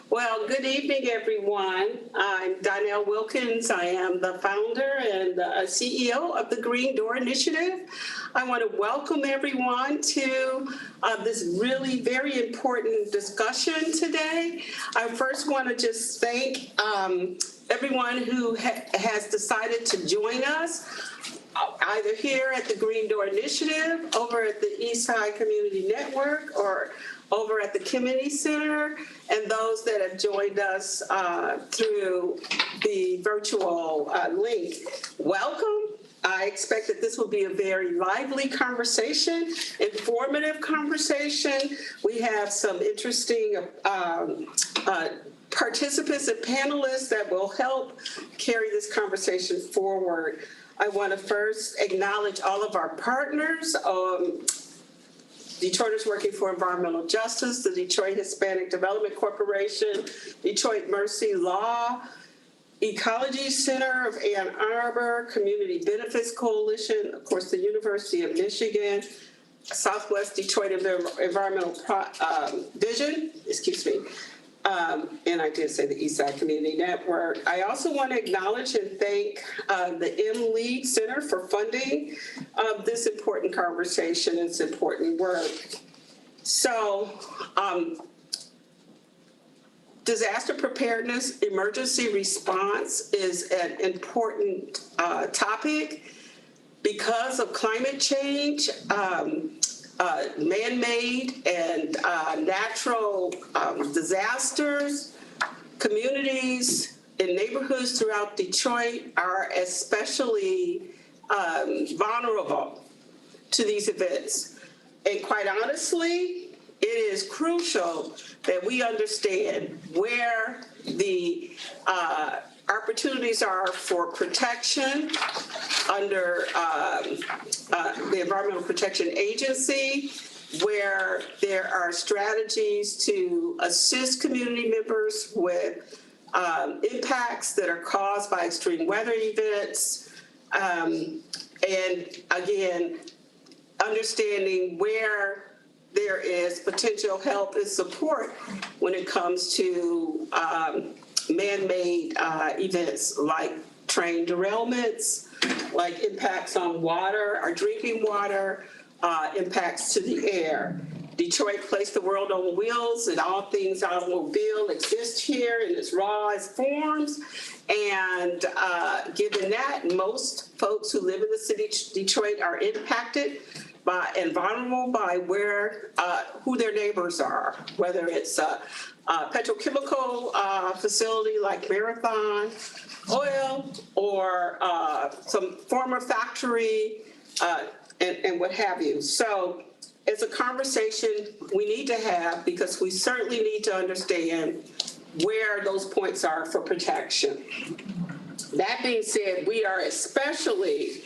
Well, good evening, everyone. I'm Donnell Wilkins. I am the founder and CEO of the Green Door Initiative. I want to welcome everyone to this really very important discussion today. I first want to just thank everyone who has decided to join us, either here at the Green Door Initiative, over at the Eastside Community Network, or over at the Community Center, and those that have joined us through the virtual link. Welcome. I expect that this will be a very lively conversation, informative conversation. We have some interesting participants and panelists that will help carry this conversation forward. I want to first acknowledge all of our partners, Detroiters Working for Environmental Justice, the Detroit Hispanic Development Corporation, Detroit Mercy Law, Ecology Center of Ann Arbor, Community Benefits Coalition, of course, the University of Michigan, Southwest Detroit Environmental Vision, and I did say the Eastside Community Network. I also want to acknowledge and thank the M-LEEaD Center for funding this important conversation and this important work. So, disaster preparedness, emergency response is an important topic because of climate change. Man-made and natural disasters, communities and neighborhoods throughout Detroit are especially vulnerable to these events. And quite honestly, it is crucial that we understand where the opportunities are for protection under the Environmental Protection Agency, where there are strategies to assist community members with impacts that are caused by extreme weather events, and again, understanding where there is potential help and support when it comes to man-made events like train derailments, like impacts on water, our drinking water, impacts to the air. Detroit placed the world on wheels, and all things automobile exist here in its rawest forms. And given that, most folks who live in the city of Detroit are impacted by and vulnerable by where who their neighbors are, whether it's a petrochemical facility like Marathon Oil or some former factory and what have you. So it's a conversation we need to have because we certainly need to understand where those points are for protection. That being said, we are especially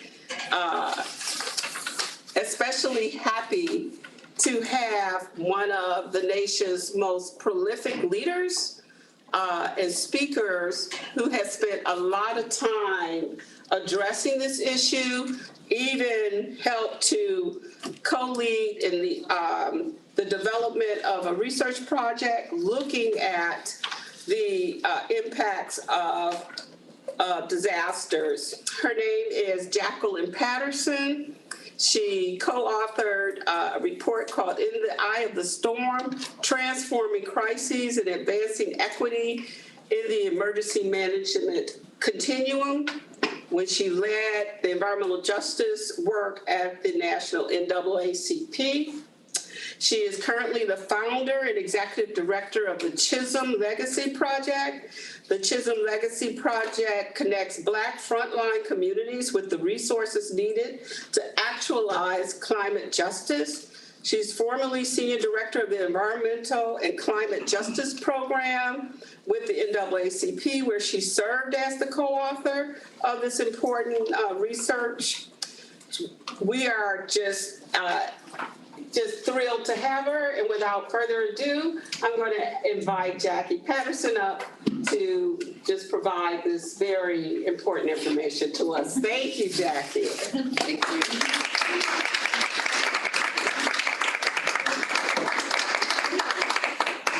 happy to have one of the nation's most prolific leaders and speakers who has spent a lot of time addressing this issue, even helped to co-lead in the development of a research project looking at the impacts of disasters. Her name is Jacqueline Patterson. She co-authored a report called In the Eye of the Storm, Transforming Crises and Advancing Equity in the Emergency Management Continuum, when she led the environmental justice work at the National NAACP. She is currently the founder and executive director of the Chisholm Legacy Project. The Chisholm Legacy Project connects Black frontline communities with the resources needed to actualize climate justice. She's formerly senior director of the Environmental and Climate Justice Program with the NAACP, where she served as the co-author of this important research. We are just thrilled to have her, and without further ado, I'm going to invite Jackie Patterson up to just provide this very important information to us. Thank you, Jackie. Thank you.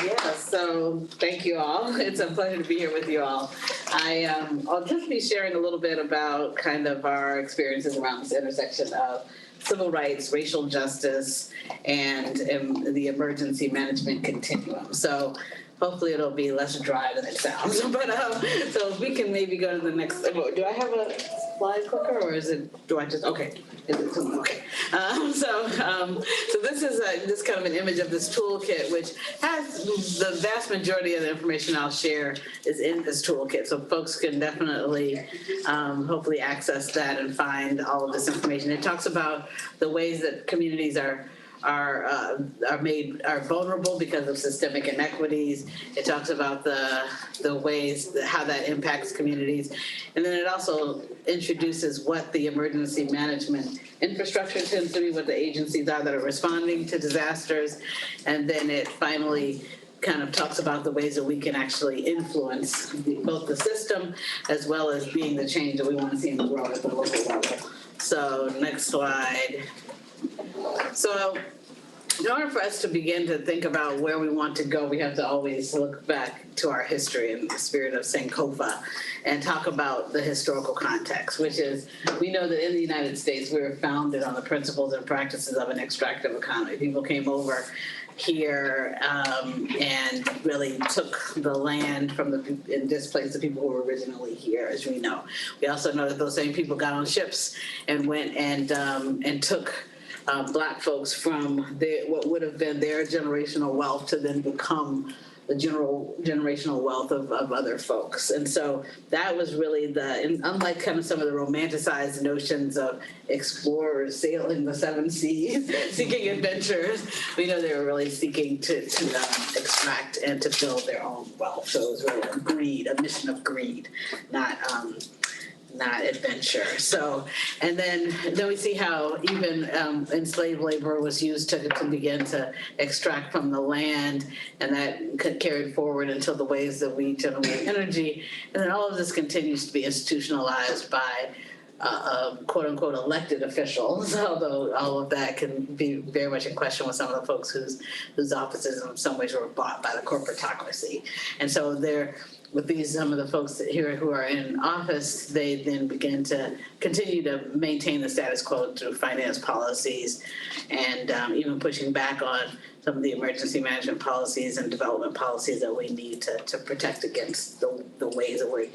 Yes, so So thank you all. It's a pleasure to be here with you all. I'll just be sharing a little bit about kind of our experiences around this intersection of civil rights, racial justice, and the emergency management continuum. So hopefully it'll be less dry than it sounds. But so if we can maybe go to the next. Do I have a slide clicker, or is it? Do I just? Okay. Is it okay? So this is this kind of an image of this toolkit, which has the vast majority of the information I'll share is in this toolkit. So folks can definitely, hopefully, access that and find all of this information. It talks about the ways that communities are vulnerable because of systemic inequities. It talks about the ways how that impacts communities, and then it also introduces what the emergency management infrastructure tends to be, what the agencies are that are responding to disasters, and then it finally kind of talks about the ways that we can actually influence both the system as well as being the change that we want to see in the world at the local level. So next slide. So in order for us to begin to think about where we want to go, we have to always look back to our history in the spirit of Sankofa and talk about the historical context, which is, we know that in the United States, we were founded on the principles and practices of an extractive economy. People came over here and really took the land from and displaced the people who were originally here, as we know. We also know that those same people got on ships and went and took Black folks from what would have been their generational wealth to then become the generational wealth of other folks. And so that was really unlike kind of some of the romanticized notions of explorers sailing the seven seas, seeking adventures, we know they were really seeking to extract and to build their own wealth. So it was really a mission of greed, not adventure. So, and then we see how even enslaved labor was used to begin to extract from the land, and that carried forward until the ways that we generate energy. And then all of this continues to be institutionalized by quote unquote elected officials, although all of that can be very much in question with some of the folks whose offices in some ways were bought by the corporatocracy. And so with some of the folks here who are in office, they then begin to continue to maintain the status quo through finance policies and even pushing back on some of the emergency management policies and development policies that we need to protect against the ways that we're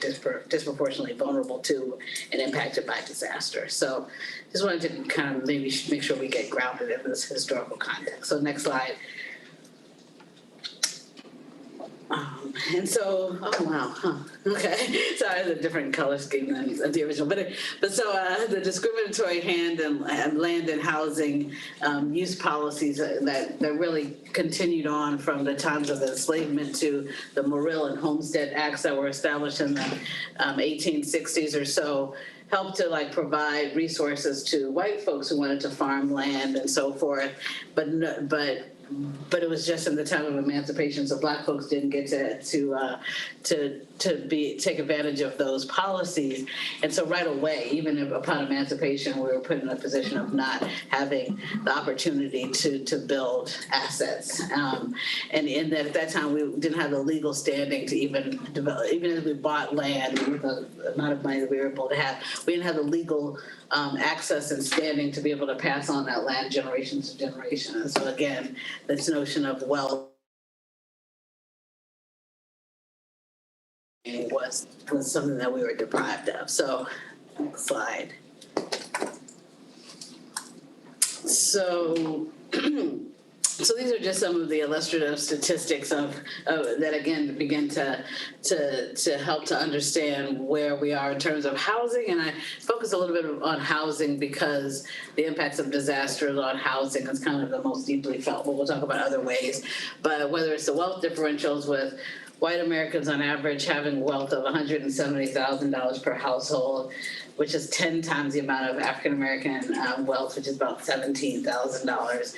disproportionately vulnerable to and impacted by disaster. So just wanted to kind of maybe make sure we get grounded in this historical context. So next slide. And so, oh wow, okay. Sorry, it's a different color scheme than the original. But so the discriminatory land and housing use policies that really continued on from the times of enslavement to the Morrill and Homestead Acts that were established in the 1860s or so, helped to provide resources to white folks who wanted to farm land and so forth, but it was just in the time of emancipation, so Black folks didn't get to take advantage of those policies. And so right away, even upon emancipation, we were put in a position of not having the opportunity to build assets. And in that at that time, we didn't have the legal standing to even develop, even as we bought land with the amount of money that we were able to have, we didn't have the legal access and standing to be able to pass on that land generation to generation. And so again, this notion of wealth was something that we were deprived of. So, next slide. So, so these are just some of the illustrative statistics that again begin to help to understand where we are in terms of housing. And I focus a little bit on housing because the impacts of disasters on housing is kind of the most deeply felt. But we'll talk about other ways. But whether it's the wealth differentials with white Americans on average having wealth of $170,000 per household, which is 10 times the amount of African-American wealth, which is about $17,000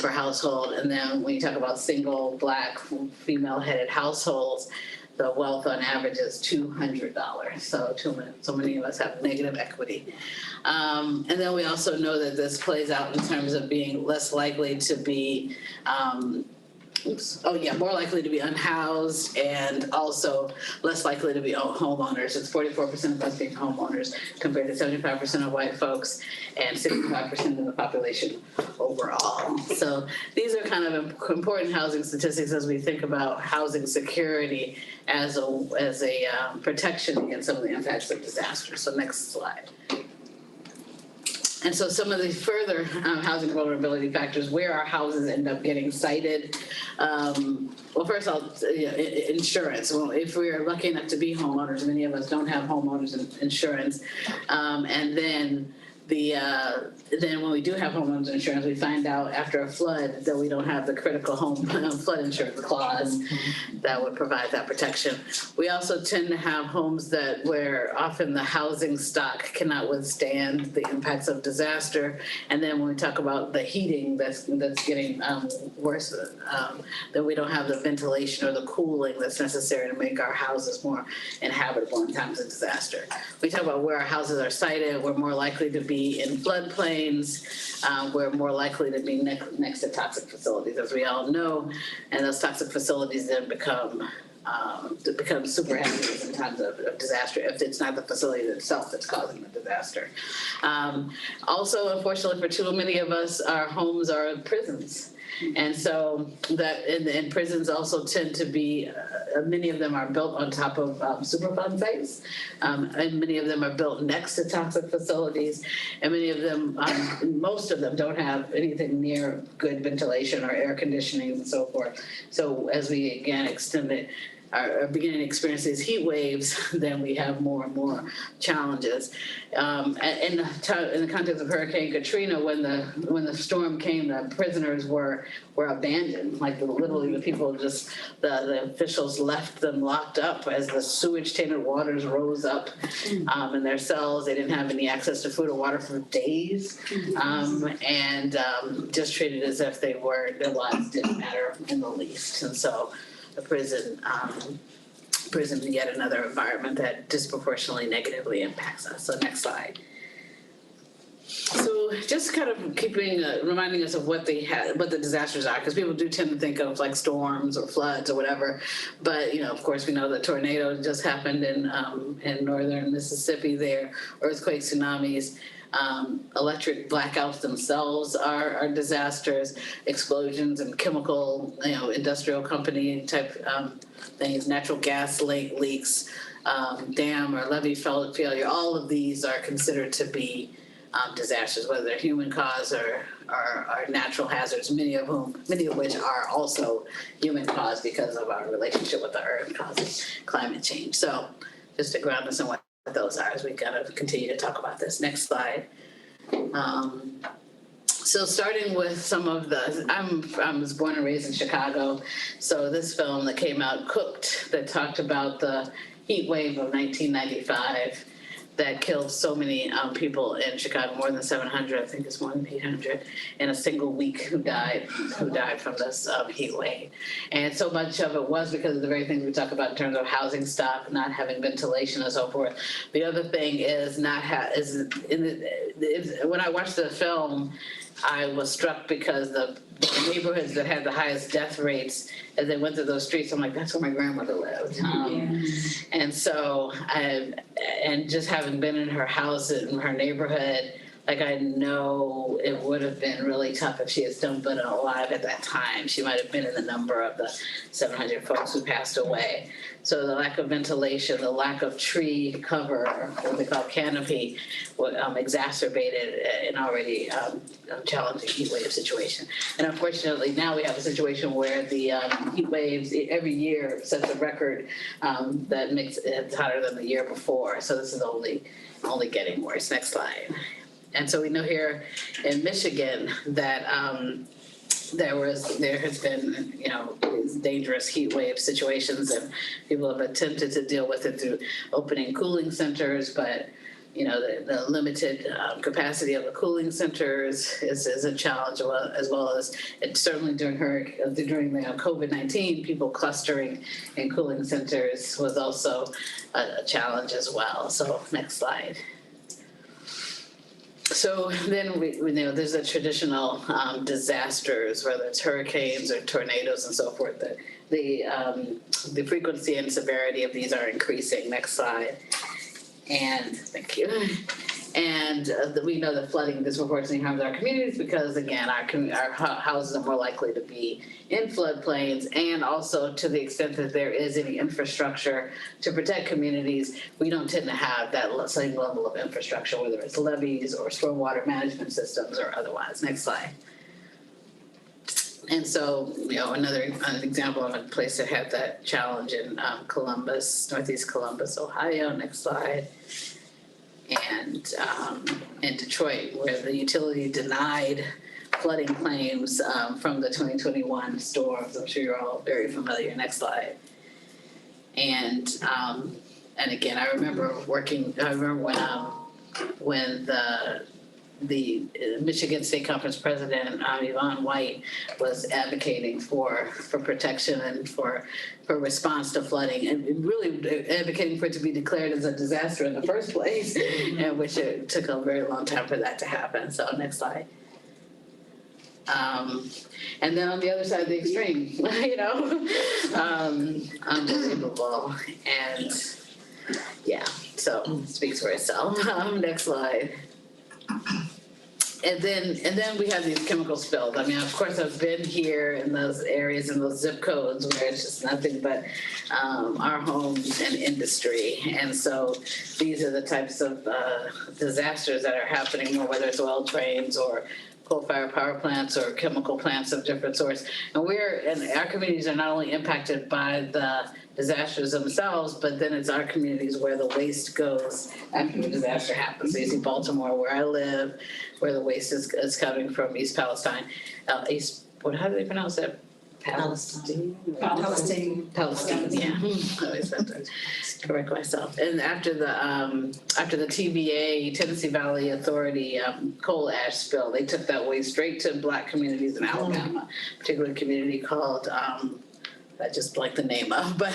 per household. And then when you talk about single Black female-headed households, the wealth on average is $200. So many of us have negative equity. And then we also know that this plays out in terms of being less likely to be more likely to be unhoused and also less likely to be homeowners. It's 44% of us being homeowners compared to 75% of white folks and 65% of the population overall. So these are kind of important housing statistics as we think about housing security as a protection against some of the impacts of disasters. So next slide. And so some of the further housing vulnerability factors, where our houses end up getting cited. Well, first, insurance. Well, if we are lucky enough to be homeowners, many of us don't have homeowners insurance. And then then when we do have homeowners insurance, we find out after a flood that we don't have the critical home flood insurance clause that would provide that protection. We also tend to have homes where often the housing stock cannot withstand the impacts of disaster. And then when we talk about the heating that's getting worse, that we don't have the ventilation or the cooling that's necessary to make our houses more inhabitable in times of disaster. We talk about where our houses are sited. We're more likely to be in floodplains. We're more likely to be next to toxic facilities, as we all know, and those toxic facilities then become super hazardous in times of disaster if it's not the facility itself that's causing the disaster. Also, unfortunately, for too many of us, our homes are prisons. And so and prisons also tend to be, many of them are built on top of Superfund sites, and many of them are built next to toxic facilities, and many of them, most of them don't have anything near good ventilation or air conditioning and so forth. So as we again are beginning to experience these heat waves, then we have more and more challenges. In the context of Hurricane Katrina, when the storm came, the prisoners were abandoned. Like literally, the people the officials left them locked up as the sewage-tainted waters rose up in their cells. They didn't have any access to food or water for days, and just treated as if their lives didn't matter in the least. And so the prison yet another environment that disproportionately negatively impacts us. So next slide. So just kind of reminding us of what the disasters are, because people do tend to think of like storms or floods or whatever, but of course we know that tornado just happened in northern Mississippi there, earthquakes, tsunamis. Electric blackouts themselves are disasters, explosions and chemical, industrial company type things, natural gas leaks, dam or levee failure. All of these are considered to be disasters, whether they're human caused or natural hazards, many of which are also human caused because of our relationship with the earth causing climate change. So just to ground us in what those are as we kind of continue to talk about this. Next slide. So starting with some of I was born and raised in Chicago, so this film that came out, Cooked, that talked about the heat wave of 1995 that killed so many people in Chicago, more than 700, I think it's more than 800, in a single week who died from this heat wave. And so much of it was because of the very things we talk about in terms of housing stock, not having ventilation and so forth. The other thing is when I watched the film, I was struck because the neighborhoods that had the highest death rates, as they went through those streets, I'm like, that's where my grandmother lived. And so, and just having been in her house, in her neighborhood, like I know it would have been really tough if she had still been alive at that time. She might have been in the number of the 700 folks who passed away. So the lack of ventilation, the lack of tree cover, or what they call canopy, exacerbated an already challenging heat wave situation. And unfortunately, now we have a situation where the heat waves every year sets a record that makes it hotter than the year before. So this is only getting worse. Next slide. And so we know here in Michigan that there has been, these dangerous heat wave situations, and people have attempted to deal with it through opening cooling centers, but the limited capacity of the cooling centers is a challenge, as well as certainly during the COVID-19, people clustering in cooling centers was also a challenge as well. So next slide. So then we know there's the traditional disasters, whether it's hurricanes or tornadoes and so forth. The frequency and severity of these are increasing. Next slide. And thank you. And we know that flooding disproportionately harms our communities because, again, our houses are more likely to be in floodplains, and also to the extent that there is any infrastructure to protect communities, we don't tend to have that same level of infrastructure, whether it's levees or stormwater management systems or otherwise. Next slide. And so, another example of a place that had that challenge in Columbus, Northeast Columbus, Ohio. Next slide. And in Detroit, where the utility denied flooding claims from the 2021 storms. I'm sure you're all very familiar. Next slide. And again, I remember when the Michigan State Conference president, Yvonne White, was advocating for protection and for response to flooding, and really advocating for it to be declared as a disaster in the first place, and which it took a very long time for that to happen. So next slide. And then on the other side of the extreme, unbelievable. And yeah, so it speaks for itself. Next slide. And then we have these chemical spills. I mean, of course, I've been here in those areas, in those zip codes where it's just nothing but our homes and industry. And so these are the types of disasters that are happening, whether it's oil trains or coal-fired power plants or chemical plants of different sorts. And our communities are not only impacted by the disasters themselves, but then it's our communities where the waste goes after the disaster happens. So you see Baltimore, where I live, where the waste is coming from East Palestine. How do they pronounce it? Palestine, yeah. I always have to correct myself. And after the TVA, Tennessee Valley Authority coal ash spill, they took that waste straight to Black communities in Alabama, a particular community called I just blanked the name of, but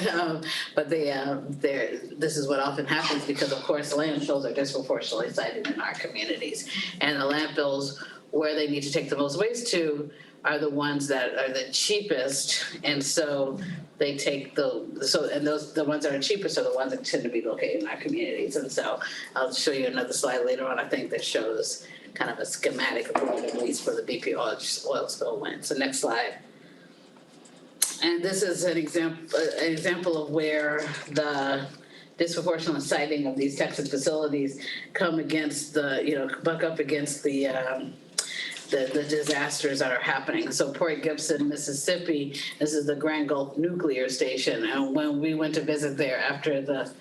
this is what often happens because, of course, landfills are disproportionately sited in our communities, and the landfills where they need to take the most waste to are the ones that are the cheapest, and so they take the ones that are cheapest are the ones that tend to be located in our communities. And so I'll show you another slide later on, I think, that shows kind of a schematic of where the waste for the BP oil spill went. So next slide. And this is an example of where the disproportionate siting of these types of facilities come against buck up against the disasters that are happening. So Port Gibson, Mississippi, this is the Grand Gulf Nuclear Station. And when we went to visit there after the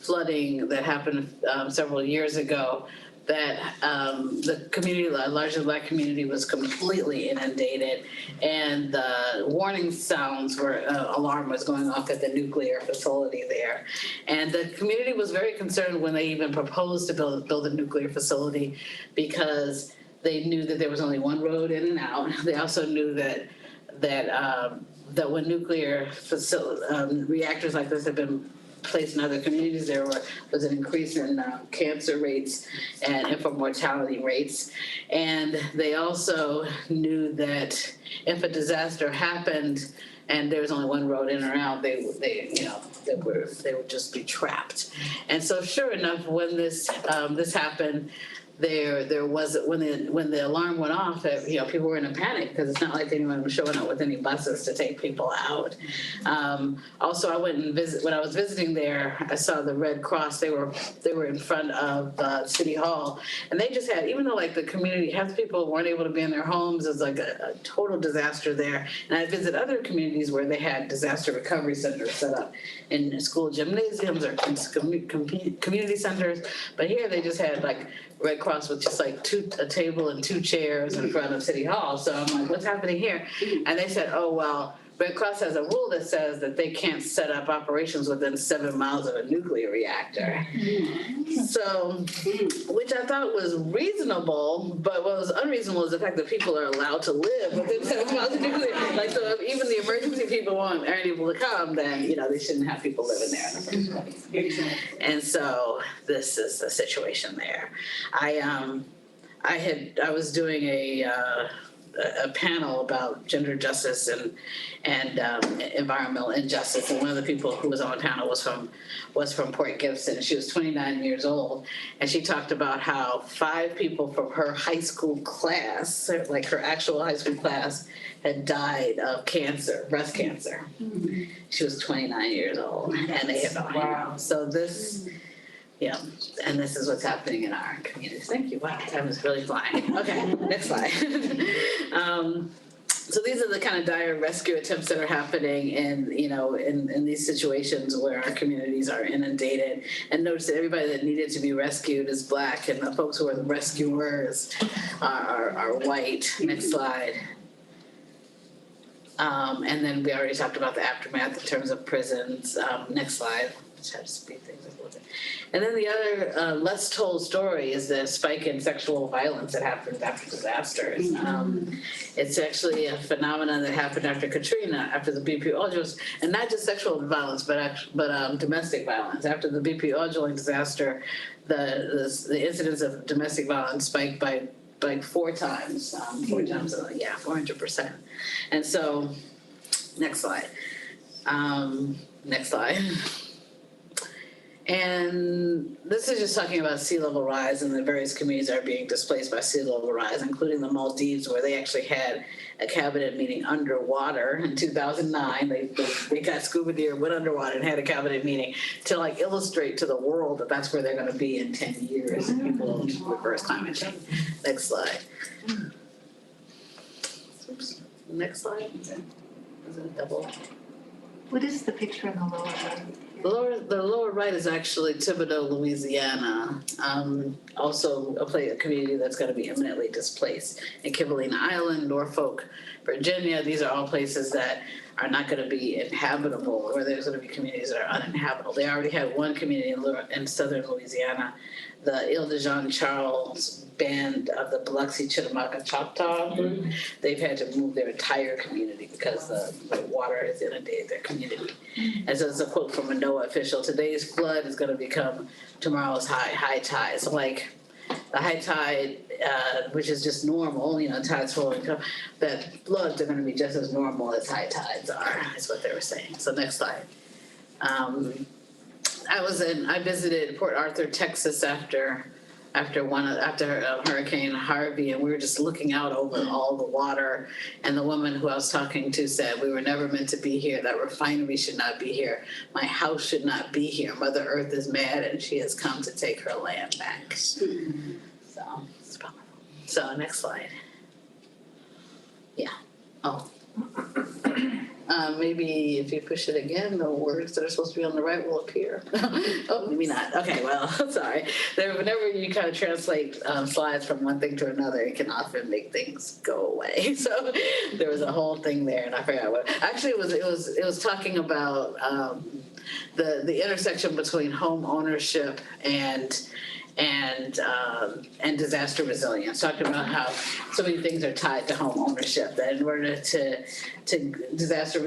flooding that happened several years ago, that the community, a largely Black community, was completely inundated, and the warning sounds alarm was going off at the nuclear facility there. And the community was very concerned when they even proposed to build a nuclear facility, because they knew that there was only one road in and out. They also knew that when nuclear reactors like this have been placed in other communities, there was an increase in cancer rates and infant mortality rates. And they also knew that if a disaster happened and there was only one road in or out, they would just be trapped. And so, sure enough, when this happened, there was when the alarm went off, people were in a panic because it's not like anyone was showing up with any buses to take people out. Also, I went and when I was visiting there, I saw the Red Cross. They were in front of City Hall, and they just had, even though like the community, half the people weren't able to be in their homes, it was like a total disaster there. And I visited other communities where they had disaster recovery centers set up in school gymnasiums or community centers, but here they just had like Red Cross with just like a table and two chairs in front of City Hall. So I'm like, what's happening here? And they said, oh, well, Red Cross has a rule that says that they can't set up operations within 7 miles of a nuclear reactor. So, which I thought was reasonable, but what was unreasonable is the fact that people are allowed to live within 7 miles of nuclear. Like, so if even the emergency people aren't able to come, then, they shouldn't have people living there in the first place. And so this is the situation there. I was doing a panel about gender justice and environmental injustice, and one of the people who was on the panel was from Port Gibson. She was 29 years old, and she talked about how 5 people from her high school class, like her actual high school class, had died of cancer, breast cancer. Mm-hmm. She was 29 years old, and they had died. Wow. So this. Yeah, and this is what's happening in our communities. Thank you. Wow, time is really flying. Okay, next slide. So these are the kind of dire rescue attempts that are happening in these situations where our communities are inundated. And notice that everybody that needed to be rescued is Black, and the folks who are the rescuers are white. Next slide. And then we already talked about the aftermath in terms of prisons. Next slide. Just have to speed things up a little bit. And then the other less told story is the spike in sexual violence that happens after disasters. It's actually a phenomenon that happened after Katrina, after the BP oil, and not just sexual violence, but domestic violence. After the BP oil disaster, the incidence of domestic violence spiked by like 4 times, 400%. And so, next slide. Next slide. And this is just talking about sea level rise and the various communities that are being displaced by sea level rise, including the Maldives, where they actually had a cabinet meeting underwater in 2009. They got scuba gear, went underwater, and had a cabinet meeting to like illustrate to the world that that's where they're going to be in 10 years. And people don't reverse climate change. Next slide. Oops. Next slide. Is it a double? What is the picture in the lower right? The lower right is actually Thibodaux, Louisiana, also a community that's going to be imminently displaced. In Kivalina Island, Norfolk, Virginia, these are all places that are not going to be inhabitable, or there's going to be communities that are uninhabitable. They already had one community in southern Louisiana, the Ile de Jean Charles Band of the Biloxi Chickamauga Choctaw group. They've had to move their entire community because the water has inundated their community. And so it's a quote from a NOAA official: "Today's flood is going to become tomorrow's high tide." So like the high tide, which is just normal, tides flowing, that floods are going to be just as normal as high tides are, is what they were saying. So next slide. I visited Port Arthur, Texas after Hurricane Harvey, and we were just looking out over all the water, and the woman who I was talking to said, "We were never meant to be here. That refinery should not be here. My house should not be here. Mother Earth is mad, and she has come to take her land back." So it's powerful. So next slide. Yeah. Oh. Maybe if you push it again, the words that are supposed to be on the right will appear. Oh, maybe not. Okay, well, sorry. Whenever you kind of translate slides from one thing to another, it can often make things go away. So there was a whole thing there, and I forgot what. Actually, it was talking about the intersection between home ownership and disaster resilience, talking about how so many things are tied to home ownership, that in order to disaster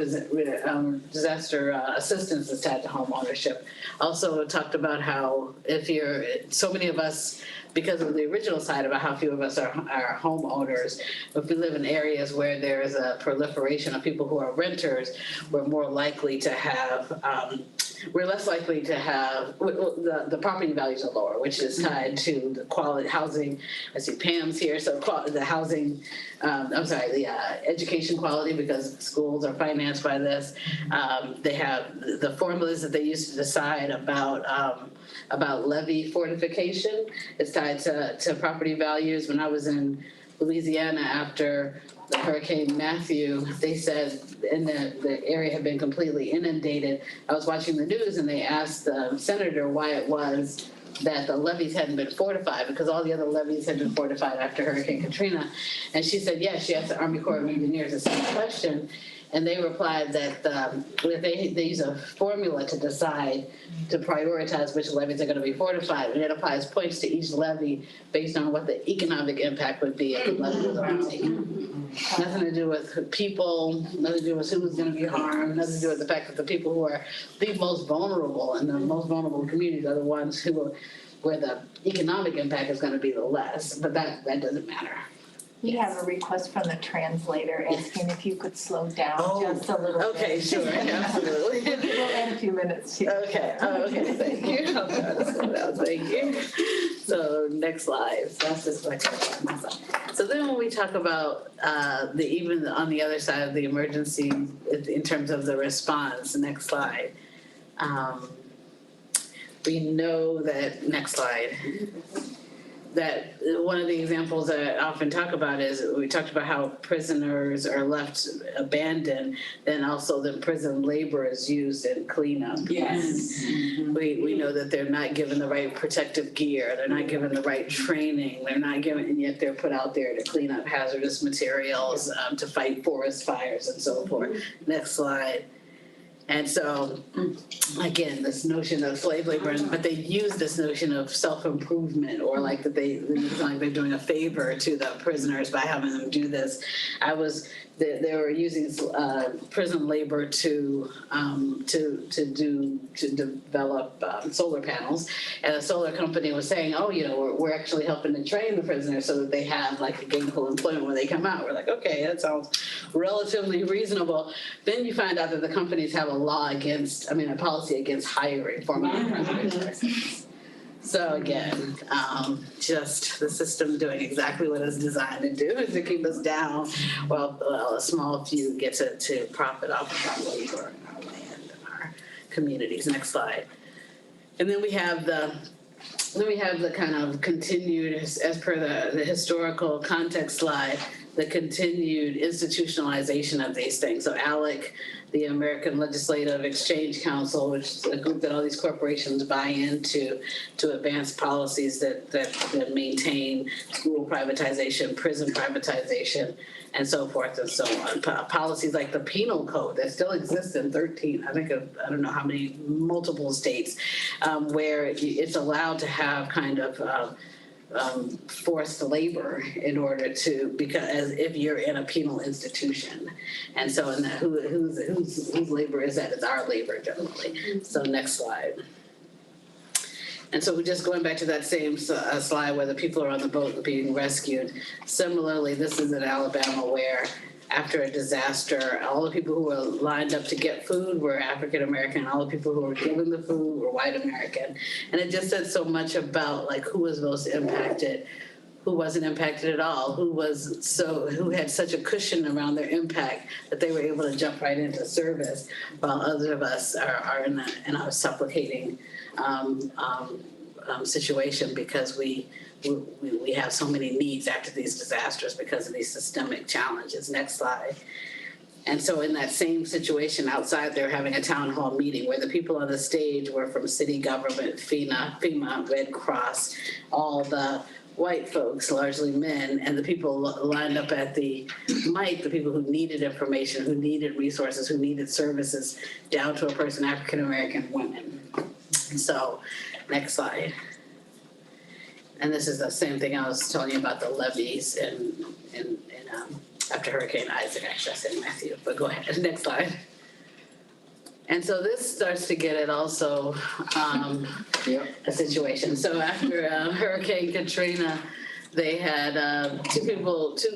assistance is tied to home ownership. Also talked about how so many of us, because of the original side about how few of us are homeowners, if we live in areas where there is a proliferation of people who are renters, we're more likely to have we're less likely to have, the property values are lower, which is tied to the quality housing. I see Pam's here, so the housing, the education quality, because schools are financed by this. They have the formulas that they use to decide about levee fortification. It's tied to property values. When I was in Louisiana after the Hurricane Matthew, they said the area had been completely inundated. I was watching the news, and they asked the senator why it was that the levees hadn't been fortified, because all the other levees had been fortified after Hurricane Katrina. And she said, yes, she asked the Army Corps of Engineers the same question. And they replied that they use a formula to decide, to prioritize which levees are going to be fortified. And it applies points to each levee based on what the economic impact would be if the levee was undertaken. Nothing to do with people, nothing to do with who's going to be harmed, nothing to do with the fact that the people who are the most vulnerable and the most vulnerable communities are the ones who where the economic impact is going to be the less, but that doesn't matter. We have a request from the translator asking if you could slow down just a little bit. Okay, sure, absolutely. We'll add a few minutes to Okay, thank you. I'll try to slow down, thank you. So next slide. So that's just like next slide. So then when we talk about even on the other side of the emergency in terms of the response, next slide. We know that, next slide, that one of the examples that I often talk about is we talked about how prisoners are left abandoned, then also the prison labor is used in cleanup. Yes. We know that they're not given the right protective gear, they're not given the right training, they're not given, and yet they're put out there to clean up hazardous materials, to fight forest fires and so forth. Next slide. And so, again, this notion of slave labor, but they use this notion of self-improvement, or like that it's like they're doing a favor to the prisoners by having them do this. They were using prison labor to develop solar panels, and the solar company was saying, "Oh, we're actually helping to train the prisoners so that they have like a gainful employment when they come out." We're like, "Okay, that sounds relatively reasonable." Then you find out that the companies have a policy against hiring former prisoners. So again, just the system doing exactly what it's designed to do, is to keep us down while a small few get to profit off of our labor and our land and our communities. Next slide. And then we have the kind of continued, as per the historical context slide, the continued institutionalization of these things. So ALEC, the American Legislative Exchange Council, which is a group that all these corporations buy into to advance policies that maintain school privatization, prison privatization, and so forth and so on. Policies like the penal code that still exists in 13, I don't know how many, multiple states, where it's allowed to have kind of forced labor in order to, because if you're in a penal institution, and so in that whose labor is that? It's our labor generally. So next slide. And so we're just going back to that same slide where the people are on the boat being rescued. Similarly, this is in Alabama where after a disaster, all the people who were lined up to get food were African American, all the people who were giving the food were white American. And it just said so much about like who was most impacted, who wasn't impacted at all, who had such a cushion around their impact that they were able to jump right into service, while others of us are in a supplicating situation because we have so many needs after these disasters because of these systemic challenges. Next slide. And so in that same situation outside, they're having a town hall meeting where the people on the stage were from city government, FEMA, Red Cross, all the white folks, largely men, and the people lined up at the mic, the people who needed information, who needed resources, who needed services, down to a person, African American women. So next slide. And this is the same thing I was telling you about the levees in after Hurricane Isaac. Actually, I said Matthew, but go ahead. Next slide. And so this starts to get at also a situation. So after Hurricane Katrina, they had two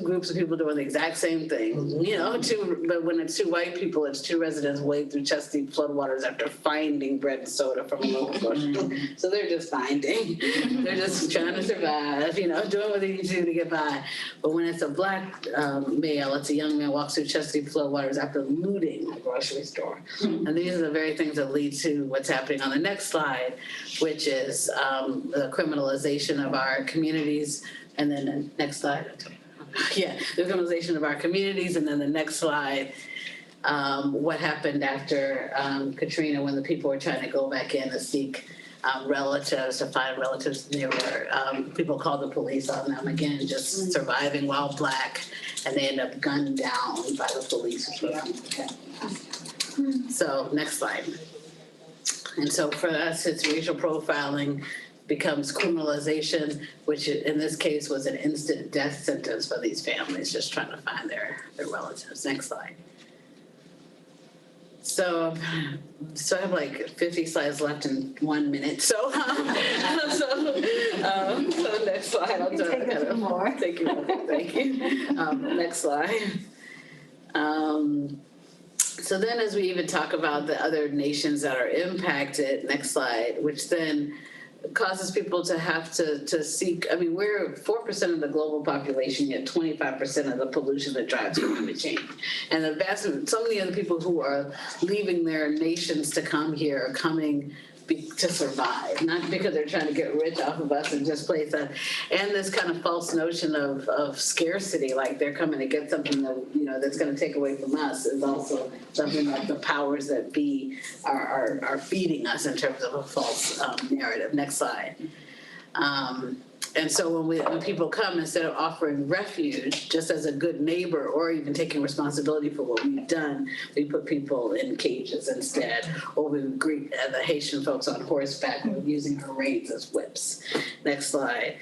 groups of people doing the exact same thing. But when it's two white people, it's two residents wade through chesty floodwaters after finding bread and soda from a local grocery store. So they're just finding. They're just trying to survive, doing what they need to do to get by. But when it's a black male, it's a young man walks through chesty floodwaters after looting a grocery store. And these are the very things that lead to what's happening on the next slide, which is the criminalization of our communities. And then the next slide. The criminalization of our communities. And then the next slide, what happened after Katrina when the people were trying to go back in to seek relatives, to find relatives. They were, people called the police on them, again, just surviving while black, and they end up gunned down by the police. So next slide. And so for us, it's racial profiling becomes criminalization, which in this case was an instant death sentence for these families just trying to find their relatives. Next slide. So I have like 50 slides left in 1 minute. So next slide. I'll Take a few more. Thank you. Next slide. So then as we even talk about the other nations that are impacted, next slide, which then causes people to have to seek, I mean, we're 4% of the global population, yet 25% of the pollution that drives climate change. And so many of the people who are leaving their nations to come here are coming to survive, not because they're trying to get rich off of us and displace us. And this kind of false notion of scarcity, like they're coming to get something that, that's going to take away from us, is also something that the powers that be are feeding us in terms of a false narrative. Next slide. And so when people come, instead of offering refuge just as a good neighbor or even taking responsibility for what we've done, we put people in cages instead, or we greet the Haitian folks on horseback using our reins as whips. Next slide.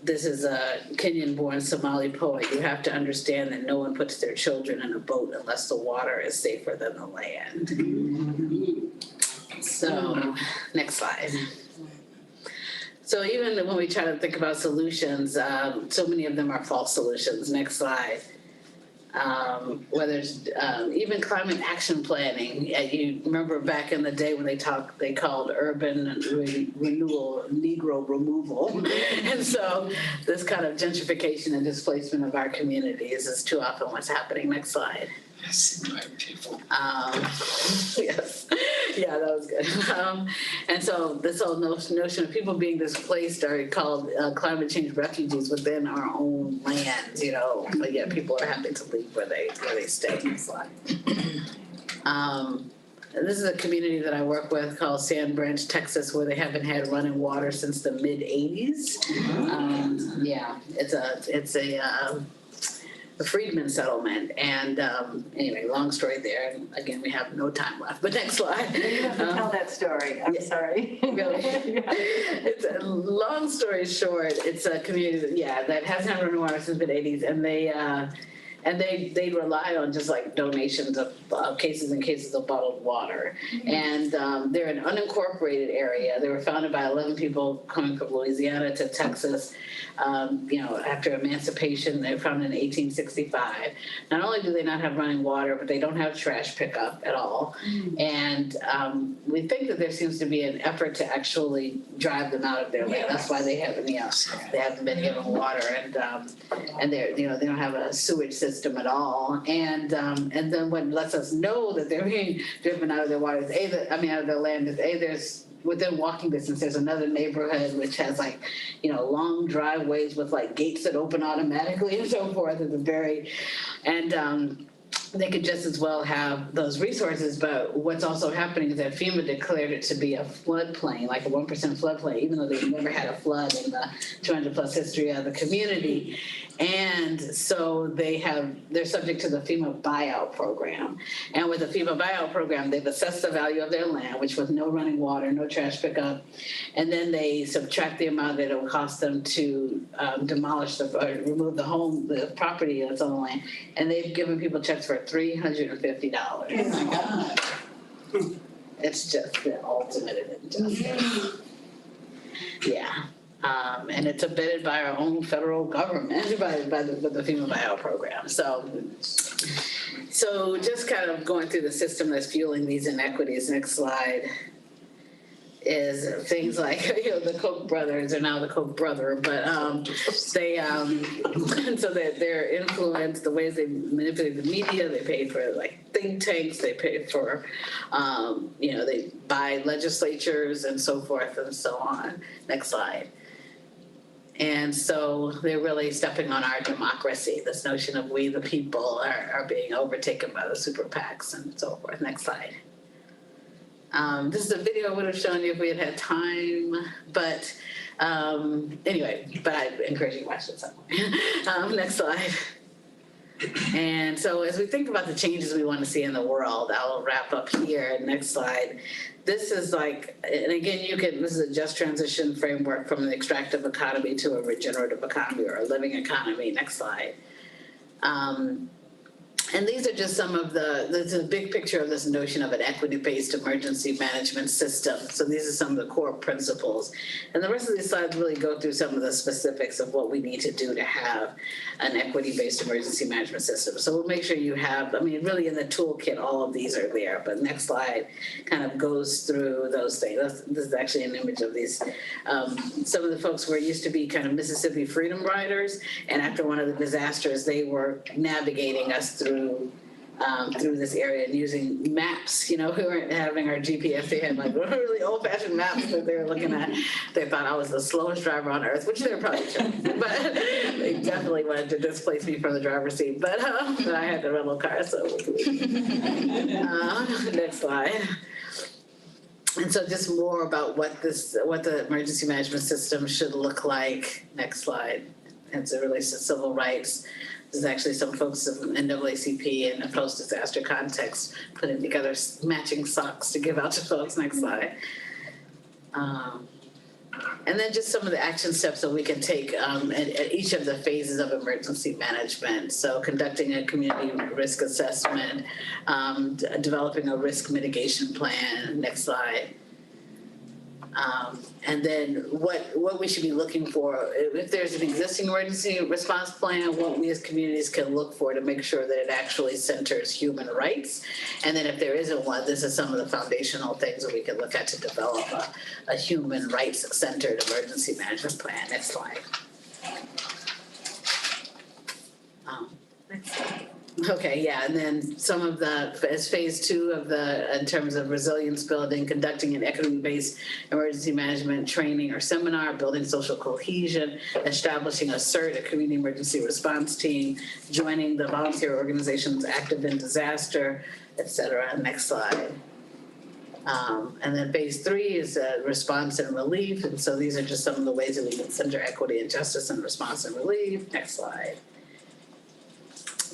This is a Kenyan-born Somali poet. You have to understand that no one puts their children in a boat unless the water is safer than the land. So, next slide. So even when we try to think about solutions, so many of them are false solutions. Next slide. Whether it's even climate action planning. You remember back in the day when they called urban renewal Negro removal. And so this kind of gentrification and displacement of our communities is too often what's happening. Next slide. Yes, beautiful. Yes. Yeah, that was good. And so this whole notion of people being displaced are called climate change refugees within our own lands, but yet people are having to leave where they stay. Next slide. This is a community that I work with called Sand Branch, Texas, where they haven't had running water since the mid-'80s. It's a freedman settlement, and anyway, long story there. Again, we have no time left. But next slide. You have to tell that story. I'm sorry. Really? It's a long story short. It's a community that hasn't had running water since the mid-'80s, and they rely on just like donations of cases and cases of bottled water. And they're an unincorporated area. They were founded by 11 people coming from Louisiana to Texas. After emancipation, they were founded in 1865. Not only do they not have running water, but they don't have trash pickup at all. And we think that there seems to be an effort to actually drive them out of their land. That's why they haven't been given water, and they don't have a sewage system at all. And then what lets us know that they're being driven out of their water is out of their land is there's within walking distance, there's another neighborhood which has long driveways with gates that open automatically and so forth. They could just as well have those resources, but what's also happening is that FEMA declared it to be a floodplain, like a 1% floodplain, even though they've never had a flood in the 200-plus history of the community. And so they're subject to the FEMA buyout program. And with the FEMA buyout program, they've assessed the value of their land, which was no running water, no trash pickup, and then they subtract the amount that it will cost them to demolish or remove the property that's on the land, and they've given people checks for $350. Oh my God. It's just the ultimate injustice. Yeah. And it's abetted by our own federal government, by the FEMA buyout program. So just kind of going through the system that's fueling these inequities. Next slide. Is things like the Koch brothers are now the Koch brother, but they so that their influence, the ways they manipulate the media, they pay for think tanks, they pay for they buy legislatures and so forth and so on. Next slide. And so they're really stepping on our democracy. This notion of we the people are being overtaken by the super PACs and so forth. Next slide. This is a video I would have shown you if we had had time, but anyway, but I encourage you to watch it somewhere. Next slide. And so as we think about the changes we want to see in the world, I'll wrap up here. Next slide. This is and again, this is a just transition framework from the extractive economy to a regenerative economy or a living economy. Next slide. And these are just some of the big picture of this notion of an equity-based emergency management system. So these are some of the core principles. And the rest of these slides really go through some of the specifics of what we need to do to have an equity-based emergency management system. So we'll make sure you have, I mean, really in the toolkit, all of these are there. But next slide kind of goes through those things. This is actually an image of these. Some of the folks were used to be kind of Mississippi Freedom Riders. And after one of the disasters, they were navigating us through this area and using maps. You know, we weren't having our GPS. They had like really old-fashioned maps that they were looking at. They thought I was the slowest driver on earth, which they're probably true. But they definitely wanted to displace me from the driver's seat. But I had the rental car, so next slide. And so just more about what the emergency management system should look like. Next slide. As it relates to civil rights. There's actually some folks of NAACP in a post-disaster context putting together matching socks to give out to folks. Next slide. And then just some of the action steps that we can take at each of the phases of emergency management. So conducting a community risk assessment, developing a risk mitigation plan. Next slide. And then what we should be looking for, if there's an existing emergency response plan, what we as communities can look for to make sure that it actually centers human rights. And then if there isn't one, this is some of the foundational things that we can look at to develop a human rights-centered emergency management plan. Next slide. Next slide. Okay, yeah, and then some of as phase 2 of in terms of resilience building, conducting an equity-based emergency management training or seminar, building social cohesion, establishing a CERT, a community emergency response team, joining the volunteer organizations active in disaster, et cetera. Next slide. And then phase 3 is response and relief, and so these are just some of the ways that we can center equity and justice in response and relief. Next slide.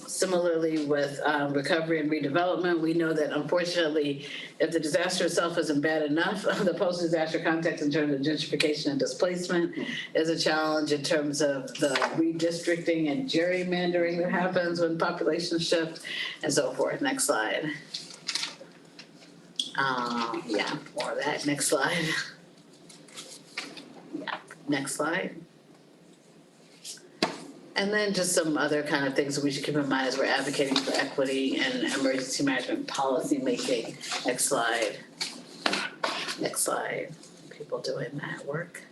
Similarly with recovery and redevelopment, we know that unfortunately, if the disaster itself isn't bad enough, the post-disaster context in terms of gentrification and displacement is a challenge in terms of the redistricting and gerrymandering that happens when populations shift and so forth. Next slide. Yeah, more of that. Next slide. Yeah, next slide. And then just some other kind of things that we should keep in mind as we're advocating for equity and emergency management policy making. Next slide. Next slide. People doing that work.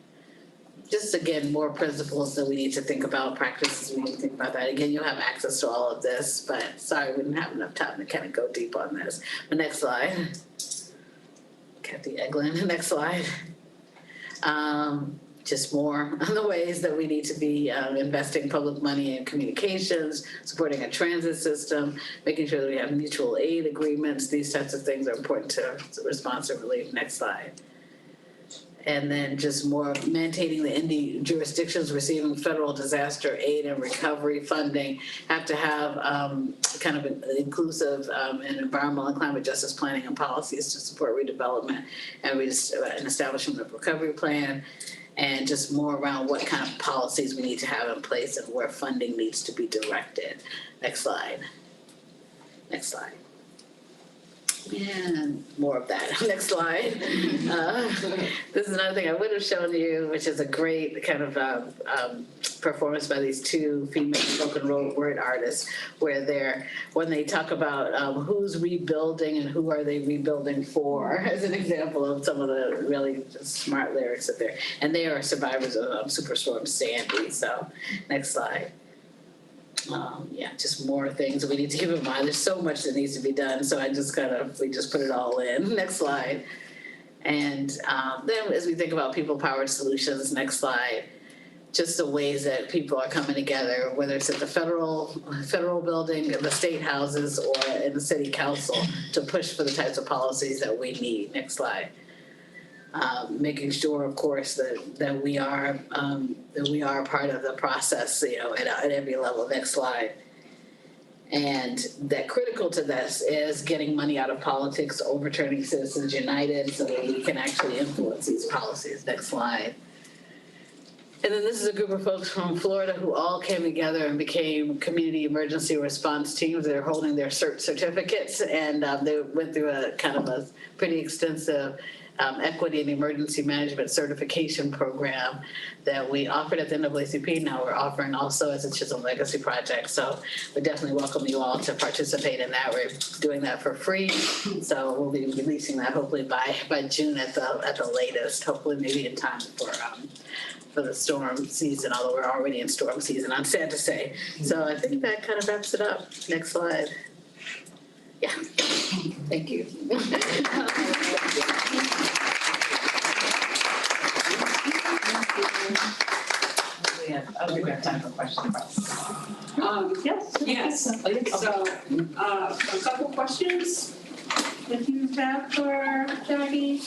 Just again, more principles that we need to think about, practices we need to think about that. Again, you'll have access to all of this, but sorry, we didn't have enough time to kind of go deep on this. But next slide. Kathy Eglin, next slide. Just more on the ways that we need to be investing public money in communications, supporting a transit system, making sure that we have mutual aid agreements. These types of things are important to response and relief. Next slide. And then just more maintaining the jurisdictions receiving federal disaster aid and recovery funding have to have kind of an inclusive and environmental and climate justice planning and policies to support redevelopment and establishment of a recovery plan. And just more around what kind of policies we need to have in place and where funding needs to be directed. Next slide. Next slide. And more of that. Next slide. This is another thing I would have shown you, which is a great kind of performance by these 2 female spoken word artists, where when they talk about who's rebuilding and who are they rebuilding for, as an example of some of the really smart lyrics that they're, and they are survivors of Superstorm Sandy. So next slide. Yeah, just more things that we need to keep in mind. There's so much that needs to be done, so we just put it all in. Next slide. And then as we think about people-powered solutions, next slide, just the ways that people are coming together, whether it's at the federal building, the state houses, or in the city council, to push for the types of policies that we need. Next slide. Making sure, of course, that we are part of the process, at every level. Next slide. And that critical to this is getting money out of politics, overturning Citizens United, so that we can actually influence these policies. Next slide. And then this is a group of folks from Florida who all came together and became community emergency response teams. They're holding their CERT certificates, and they went through a kind of a pretty extensive equity and emergency management certification program that we offered at the NAACP. Now we're offering also as a Chisholm Legacy Project. So we definitely welcome you all to participate in that. We're doing that for free. So we'll be releasing that hopefully by June at the latest, hopefully maybe in time for the storm season, although we're already in storm season, I'm sad to say. So I think that kind of wraps it up. Next slide. Yeah, thank you. I think we have time for questions. Yes. So, a couple questions that you have for Jackie.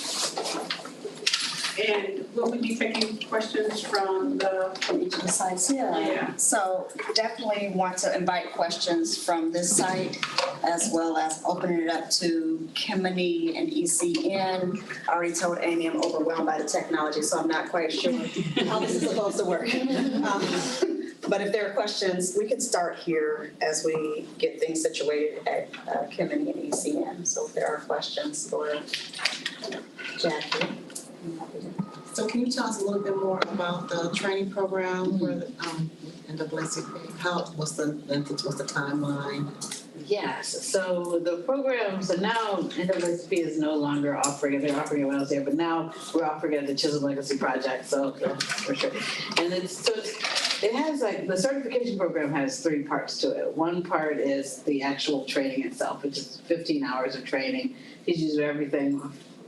And will we be taking questions from each of the sites? Yeah. So definitely want to invite questions from this site as well as opening it up to Kemeny and ECN. I already told Amy I'm overwhelmed by the technology, so I'm not quite sure how this is supposed to work. But if there are questions, we can start here as we get things situated at Kemeny and ECN. So if there are questions for Jackie. So can you tell us a little bit more about the training program where the NAACP, what's the timeline? Yes, so the program, so now NAACP is no longer offering it, they're offering it when I was there, but now we're offering it at the Chisholm Legacy Project, so yeah, for sure. And it has like, the certification program has 3 parts to it. One part is the actual training itself, which is 15 hours of training, teaches you everything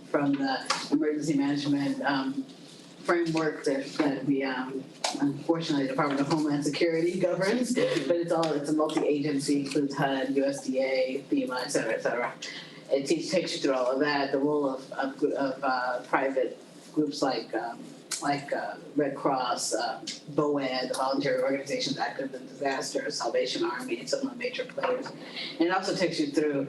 from the emergency management framework that the unfortunately Department of Homeland Security governs, but it's a multi-agency, includes HUD, USDA, FEMA, et cetera. It takes you through all of that. The role of private groups like Red Cross, BOAD, the voluntary organizations active in disaster, Salvation Army, some of the major players, and it also takes you through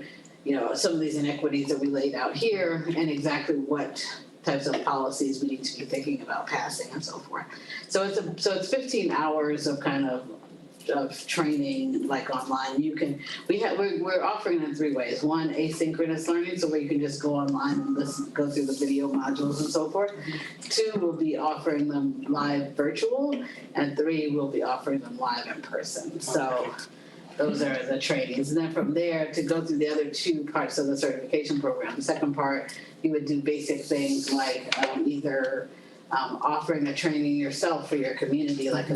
some of these inequities that we laid out here and exactly what types of policies we need to be thinking about passing and so forth. So it's 15 hours of kind of training like online. We're offering it in 3 ways. 1, asynchronous learning, so where you can just go online and go through the video modules and so forth. 2, we'll be offering them live virtual, and 3, we'll be offering them live in person. So those are the trainings. And then from there, to go through the other 2 parts of the certification program. The second part, you would do basic things like either offering a training yourself for your community, like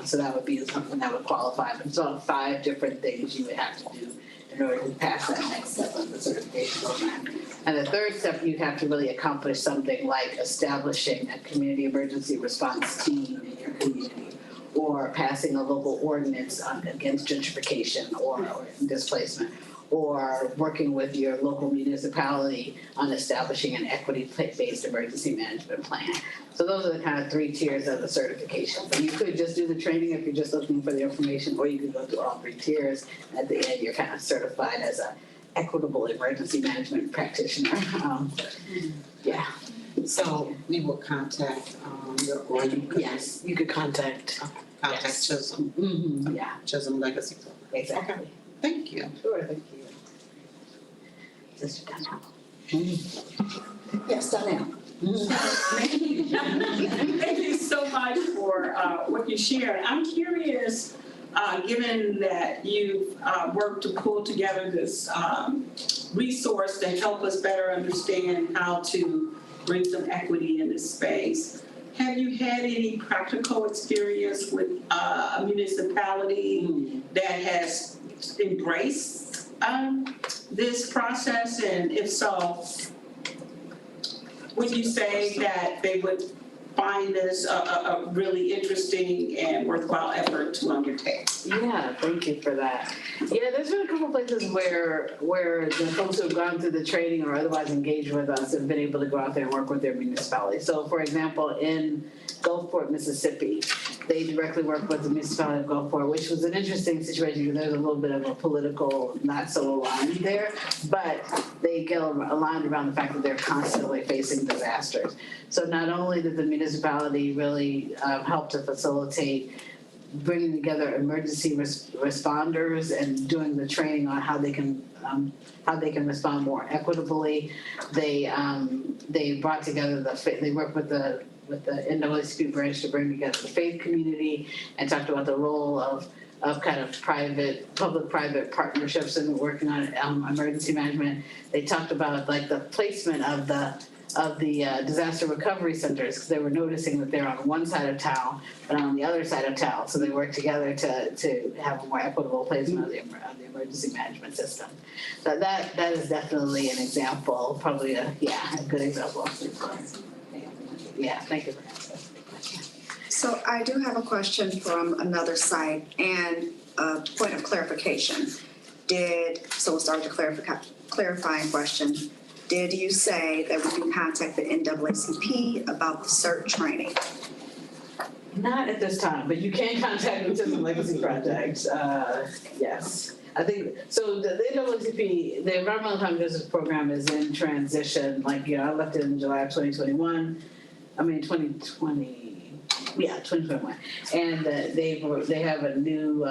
so that would be something that would qualify. But it's all 5 different things you would have to do in order to pass that next step of the certification program. And the third step, you have to really accomplish something like establishing a community emergency response team in your community, or passing a local ordinance against gentrification or displacement, or working with your local municipality on establishing an equity-based emergency management plan. So those are the kind of 3 tiers of the certification. So you could just do the training if you're just looking for the information, or you could go through all 3 tiers. At the end, you're kind of certified as an equitable emergency management practitioner. Yeah. So we will contact Yes, you could contact. Yes. Chisholm. Mm-hmm. Yeah. Chisholm Legacy. Exactly. Okay. Thank you. Sure, thank you. Sister Donnell. Yes, Donnell. Thank you so much for what you shared. I'm curious, given that you've worked to pull together this resource to help us better understand how to bring some equity in this space, have you had any practical experience with a municipality that has embraced this process? And if so, would you say that they would find this a really interesting and worthwhile effort to undertake? Yeah, thank you for that. Yeah, there's been a couple places where the folks who have gone through the training or otherwise engaged with us have been able to go out there and work with their municipality. So, for example, in Gulfport, Mississippi, they directly work with the municipality of Gulfport, which was an interesting situation because there's a little bit of a political not so aligned there, but they get aligned around the fact that they're constantly facing disasters. So not only did the municipality really help to facilitate bringing together emergency responders and doing the training on how they can respond more equitably. They brought together they worked with the NAACP branch to bring together the faith community and talked about the role of kind of public-private partnerships and working on emergency management. They talked about like the placement of the disaster recovery centers because they were noticing that they're on one side of town but on the other side of town. So they worked together to have a more equitable placement of the emergency management system. So that is definitely an example, probably a good example. Yeah, thank you for asking the question. So I do have a question from another site and a point of clarification. So we'll start with the clarifying question. Did you say that we can contact the NAACP about the CERT training? Not at this time, but you can contact the Chisholm Legacy Project. Yes. I think, so the NAACP, the Environmental Time Justice Program is in transition. Like, I left it in July of 2021. 2021. And they have a new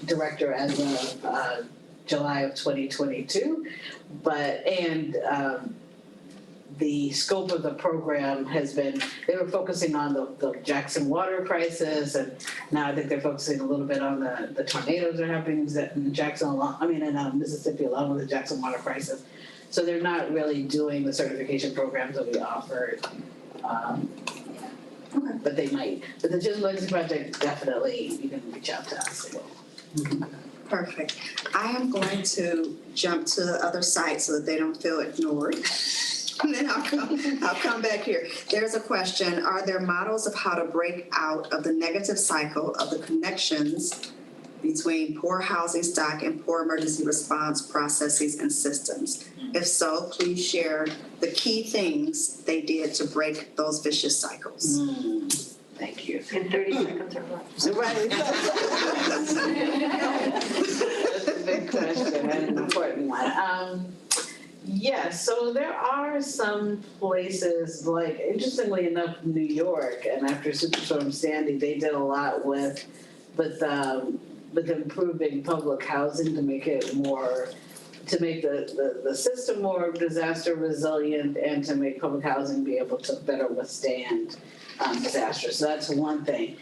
director as of July of 2022. The scope of the program has been, they were focusing on the Jackson water crisis, and now I think they're focusing a little bit on the tornadoes that are happening in Jackson, in Mississippi, along with the Jackson water crisis. So they're not really doing the certification programs that we offered. Okay. But they might. But the Chisholm Legacy Project, definitely, you can reach out to us. Perfect. I am going to jump to the other side so that they don't feel ignored. And then I'll come back here. There's a question. Are there models of how to break out of the negative cycle of the connections between poor housing stock and poor emergency response processes and systems? If so, please share the key things they did to break those vicious cycles. Thank you. In 30 seconds or less. Right. That's a big question and an important one. Yes, so there are some places, like, interestingly enough, New York, and after Superstorm Sandy, they did a lot with improving public housing to make it more, to make the system more disaster resilient and to make public housing be able to better withstand disasters. So that's one thing.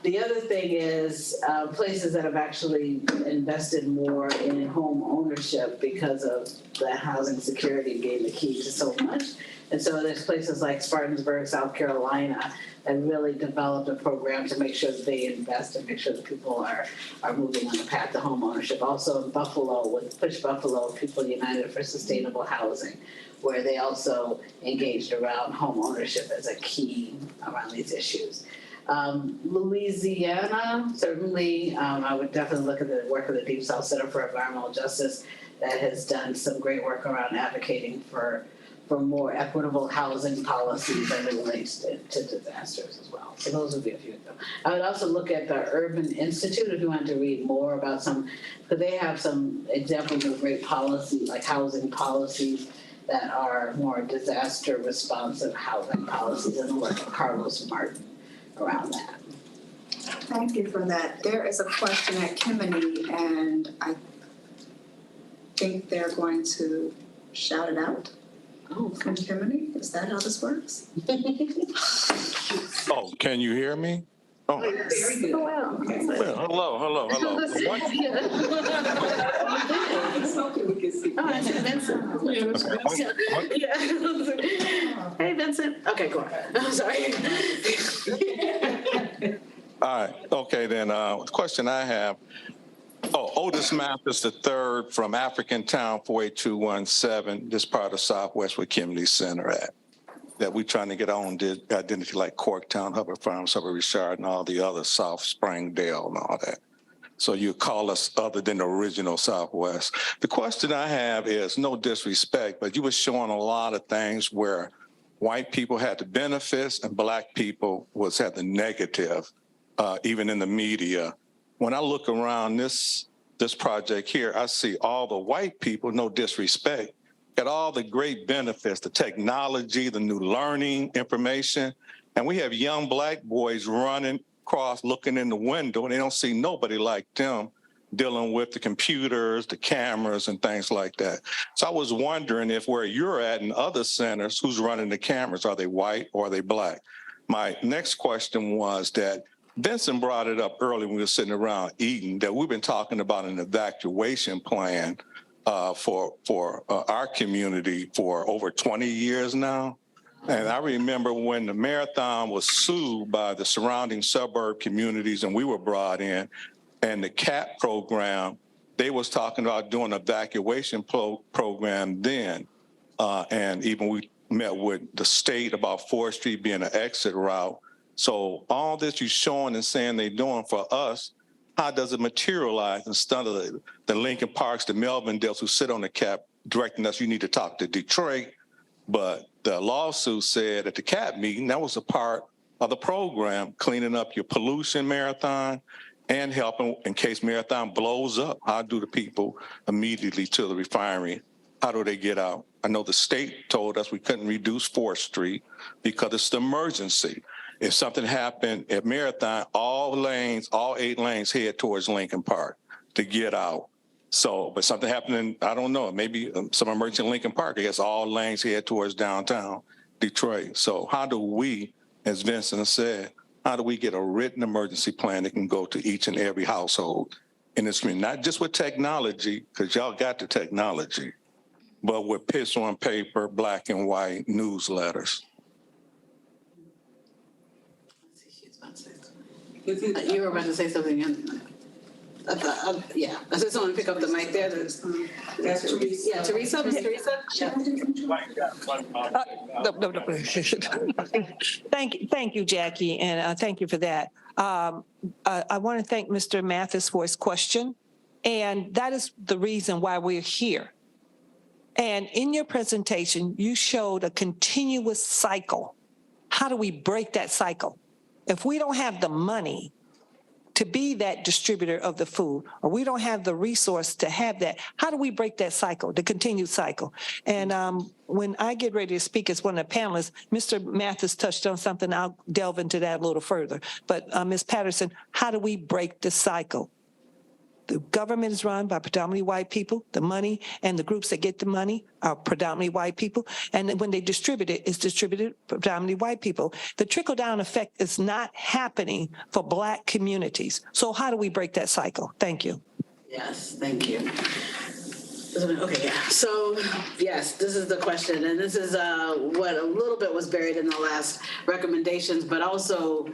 The other thing is places that have actually invested more in home ownership because of the housing security being the key to so much. And so there's places like Spartansburg, South Carolina, that really developed a program to make sure that they invest and make sure that people are moving on the path to home ownership. Also in Buffalo, with Push Buffalo, People United for Sustainable Housing, where they also engaged around home ownership as a key around these issues. Louisiana, certainly, I would definitely look at the work of the Deep South Center for Environmental Justice that has done some great work around advocating for more equitable housing policies as it relates to disasters as well. So those would be a few of them. I would also look at the Urban Institute if you wanted to read more about some, because they have some examples of great policy, like housing policies that are more disaster responsive housing policies, and the work of Carlos Martin around that. Thank you for that. There is a question at Kemeny, and I think they're going to shout it out. Oh, from Kemeny? Is that how this works? Oh, can you hear me? Oh, Very good. well, hello. What? Hey, Vincent. Okay, go on. I'm sorry. All right. Okay, then. The question I have. Otis Mathis III from African Town 48217. This part of Southwest where Kennedy Center at. That we're trying to get our own identity like Corktown, Hubbard Farms, Hubbard Richard, and all the other South Springdale and all that. So you call us other than the original Southwest. The question I have is, no disrespect, but you were showing a lot of things where white people had the benefits and black people had the negative even in the media. When I look around this project here, I see all the white people, no disrespect, got all the great benefits, the technology, the new learning information. And we have young Black boys running across, looking in the window, and they don't see nobody like them dealing with the computers, the cameras, and things like that. So I was wondering if where you're at in other centers, who's running the cameras? Are they white or are they Black? My next question was that Vincent brought it up early when we were sitting around eating, that we've been talking about an evacuation plan for our community for over 20 years now. And I remember when the marathon was sued by the surrounding suburb communities and we were brought in, and the CAP program, they was talking about doing an evacuation program then. And even we met with the state about 4th Street being an exit route. So all this you're showing and saying they're doing for us, how does it materialize instead of the Lincoln Parks, the Melvindales who sit on the CAP directing us, you need to talk to Detroit. But the lawsuit said at the CAP meeting, that was a part of the program, cleaning up your pollution marathon and helping in case marathon blows up. How do the people immediately to the refinery, how do they get out? I know the state told us we couldn't reduce 4th Street because it's the emergency. If something happened at Marathon, all 8 lanes head towards Lincoln Park to get out. So, but something happened in, I don't know, maybe some emergency in Lincoln Park, I guess all lanes head towards downtown Detroit. So how do we, as Vincent said, how do we get a written emergency plan that can go to each and every household in this community? Not just with technology, because y'all got the technology, but with piss on paper, black and white newsletters. You were about to say something. Yeah, I just want to pick up the mic there. That's Theresa. Yeah, Theresa. Theresa. Thank you, Jackie, and thank you for that. I want to thank Mr. Mathis for his question, and that is the reason why we're here. And in your presentation, you showed a continuous cycle. How do we break that cycle? If we don't have the money to be that distributor of the food, or we don't have the resource to have that, how do we break that cycle, the continued cycle? And when I get ready to speak as one of the panelists, Mr. Mathis touched on something. I'll delve into that a little further. But Ms. Patterson, how do we break the cycle? The government is run by predominantly white people. The money and the groups that get the money are predominantly white people. And when they distribute it, it's distributed predominantly white people. The trickle-down effect is not happening for Black communities. So how do we break that cycle? Thank you. Yes, thank you. Okay, yeah. So, yes, this is the question. And this is what a little bit was buried in the last recommendations, but also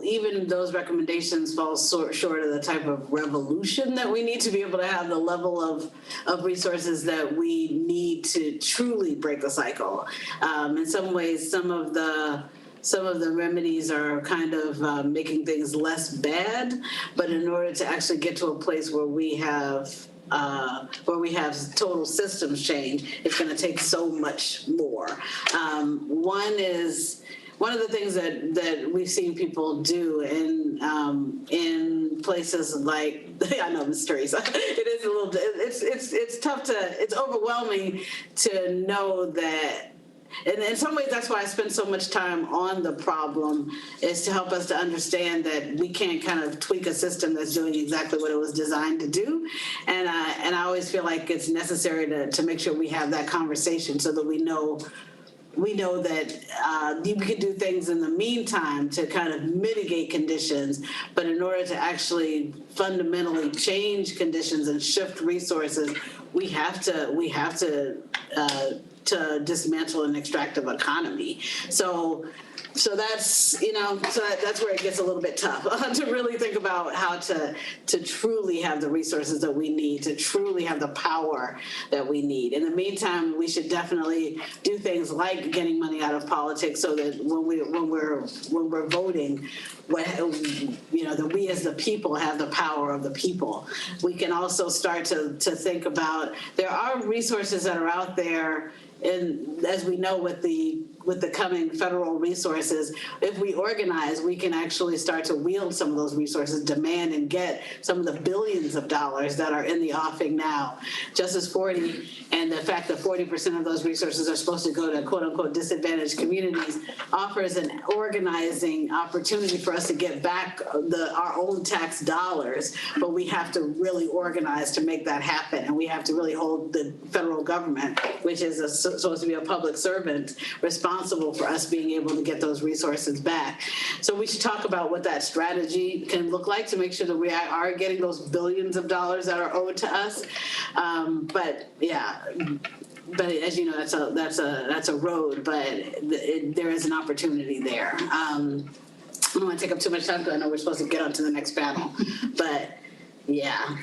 even those recommendations fall short of the type of revolution that we need to be able to have the level of resources that we need to truly break the cycle. In some ways, some of the remedies are kind of making things less bad, but in order to actually get to a place where we have total systems change, it's going to take so much more. One of the things that we've seen people do in places like, I know, Ms. Theresa, it is a little, it's tough it's overwhelming to know that. And in some ways, that's why I spend so much time on the problem, is to help us to understand that we can't kind of tweak a system that's doing exactly what it was designed to do. And I always feel like it's necessary to make sure we have that conversation so that we know that we can do things in the meantime to kind of mitigate conditions, but in order to actually fundamentally change conditions and shift resources, we have to dismantle an extractive economy. So that's, that's where it gets a little bit tough to really think about how to truly have the resources that we need, to truly have the power that we need. In the meantime, we should definitely do things like getting money out of politics so that when we're voting, that we as the people have the power of the people. We can also start to think about, there are resources that are out there, and as we know with with the coming federal resources, if we organize, we can actually start to wield some of those resources, demand and get some of the billions of dollars that are in the offing now. Justice 40 and the fact that 40% of those resources are supposed to go to quote unquote disadvantaged communities offers an organizing opportunity for us to get back our own tax dollars, but we have to really organize to make that happen. And we have to really hold the federal government, which is supposed to be a public servant, responsible for us being able to get those resources back. So we should talk about what that strategy can look like to make sure that we are getting those billions of dollars that are owed to us. But as you know, that's a road, but there is an opportunity there. I don't want to take up too much time because I know we're supposed to get on to the next panel, but yeah.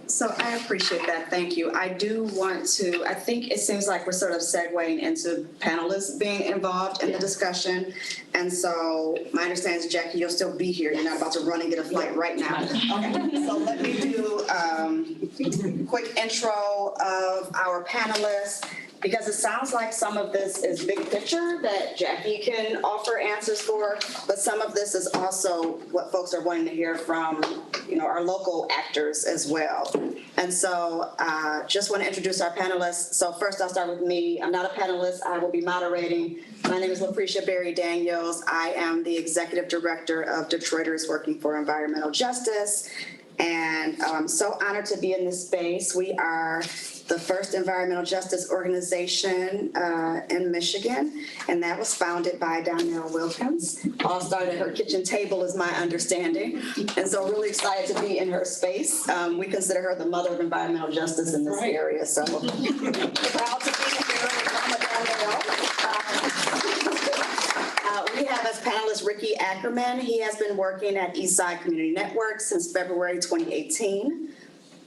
So I appreciate that. Thank you. I do want to, I think it seems like we're sort of segueing into panelists being involved in the discussion. And so my understanding is, Jackie, you'll still be here. You're not about to run and get a flight right now. Okay, so let me do a quick intro of our panelists, because it sounds like some of this is big picture that Jackie can offer answers for, but some of this is also what folks are wanting to hear from, our local actors as well. And so just want to introduce our panelists. So first I'll start with me. I'm not a panelist. I will be moderating. My name is LaPrecia Berry Daniels. I am the Executive Director of Detroiters Working for Environmental Justice. And I'm so honored to be in this space. We are the first environmental justice organization in Michigan, and that was founded by Donnell Wilkins. All started at her kitchen table is my understanding, and so really excited to be in her space. We consider her the mother of environmental justice in this area, so proud to be here with Mama Donnell. We have as panelist Ricky Ackerman. He has been working at Eastside Community Network since February 2018,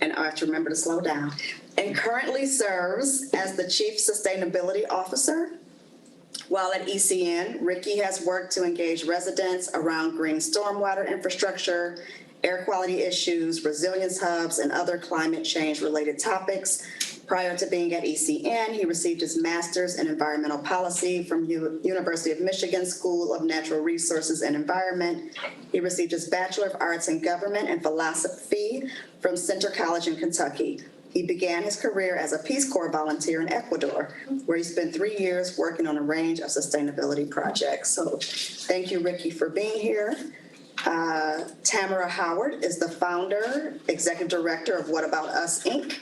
and I have to remember to slow down, and currently serves as the Chief Sustainability Officer. While at ECN, Ricky has worked to engage residents around green stormwater infrastructure, air quality issues, resilience hubs, and other climate change related topics. Prior to being at ECN, he received his master's in environmental policy from University of Michigan School of Natural Resources and Environment. He received his Bachelor of Arts in Government and Philosophy from Centre College in Kentucky. He began his career as a Peace Corps volunteer in Ecuador, where he spent 3 years working on a range of sustainability projects. So thank you, Ricky, for being here. Tammara Howard is the founder, executive director of What About Us, Inc.,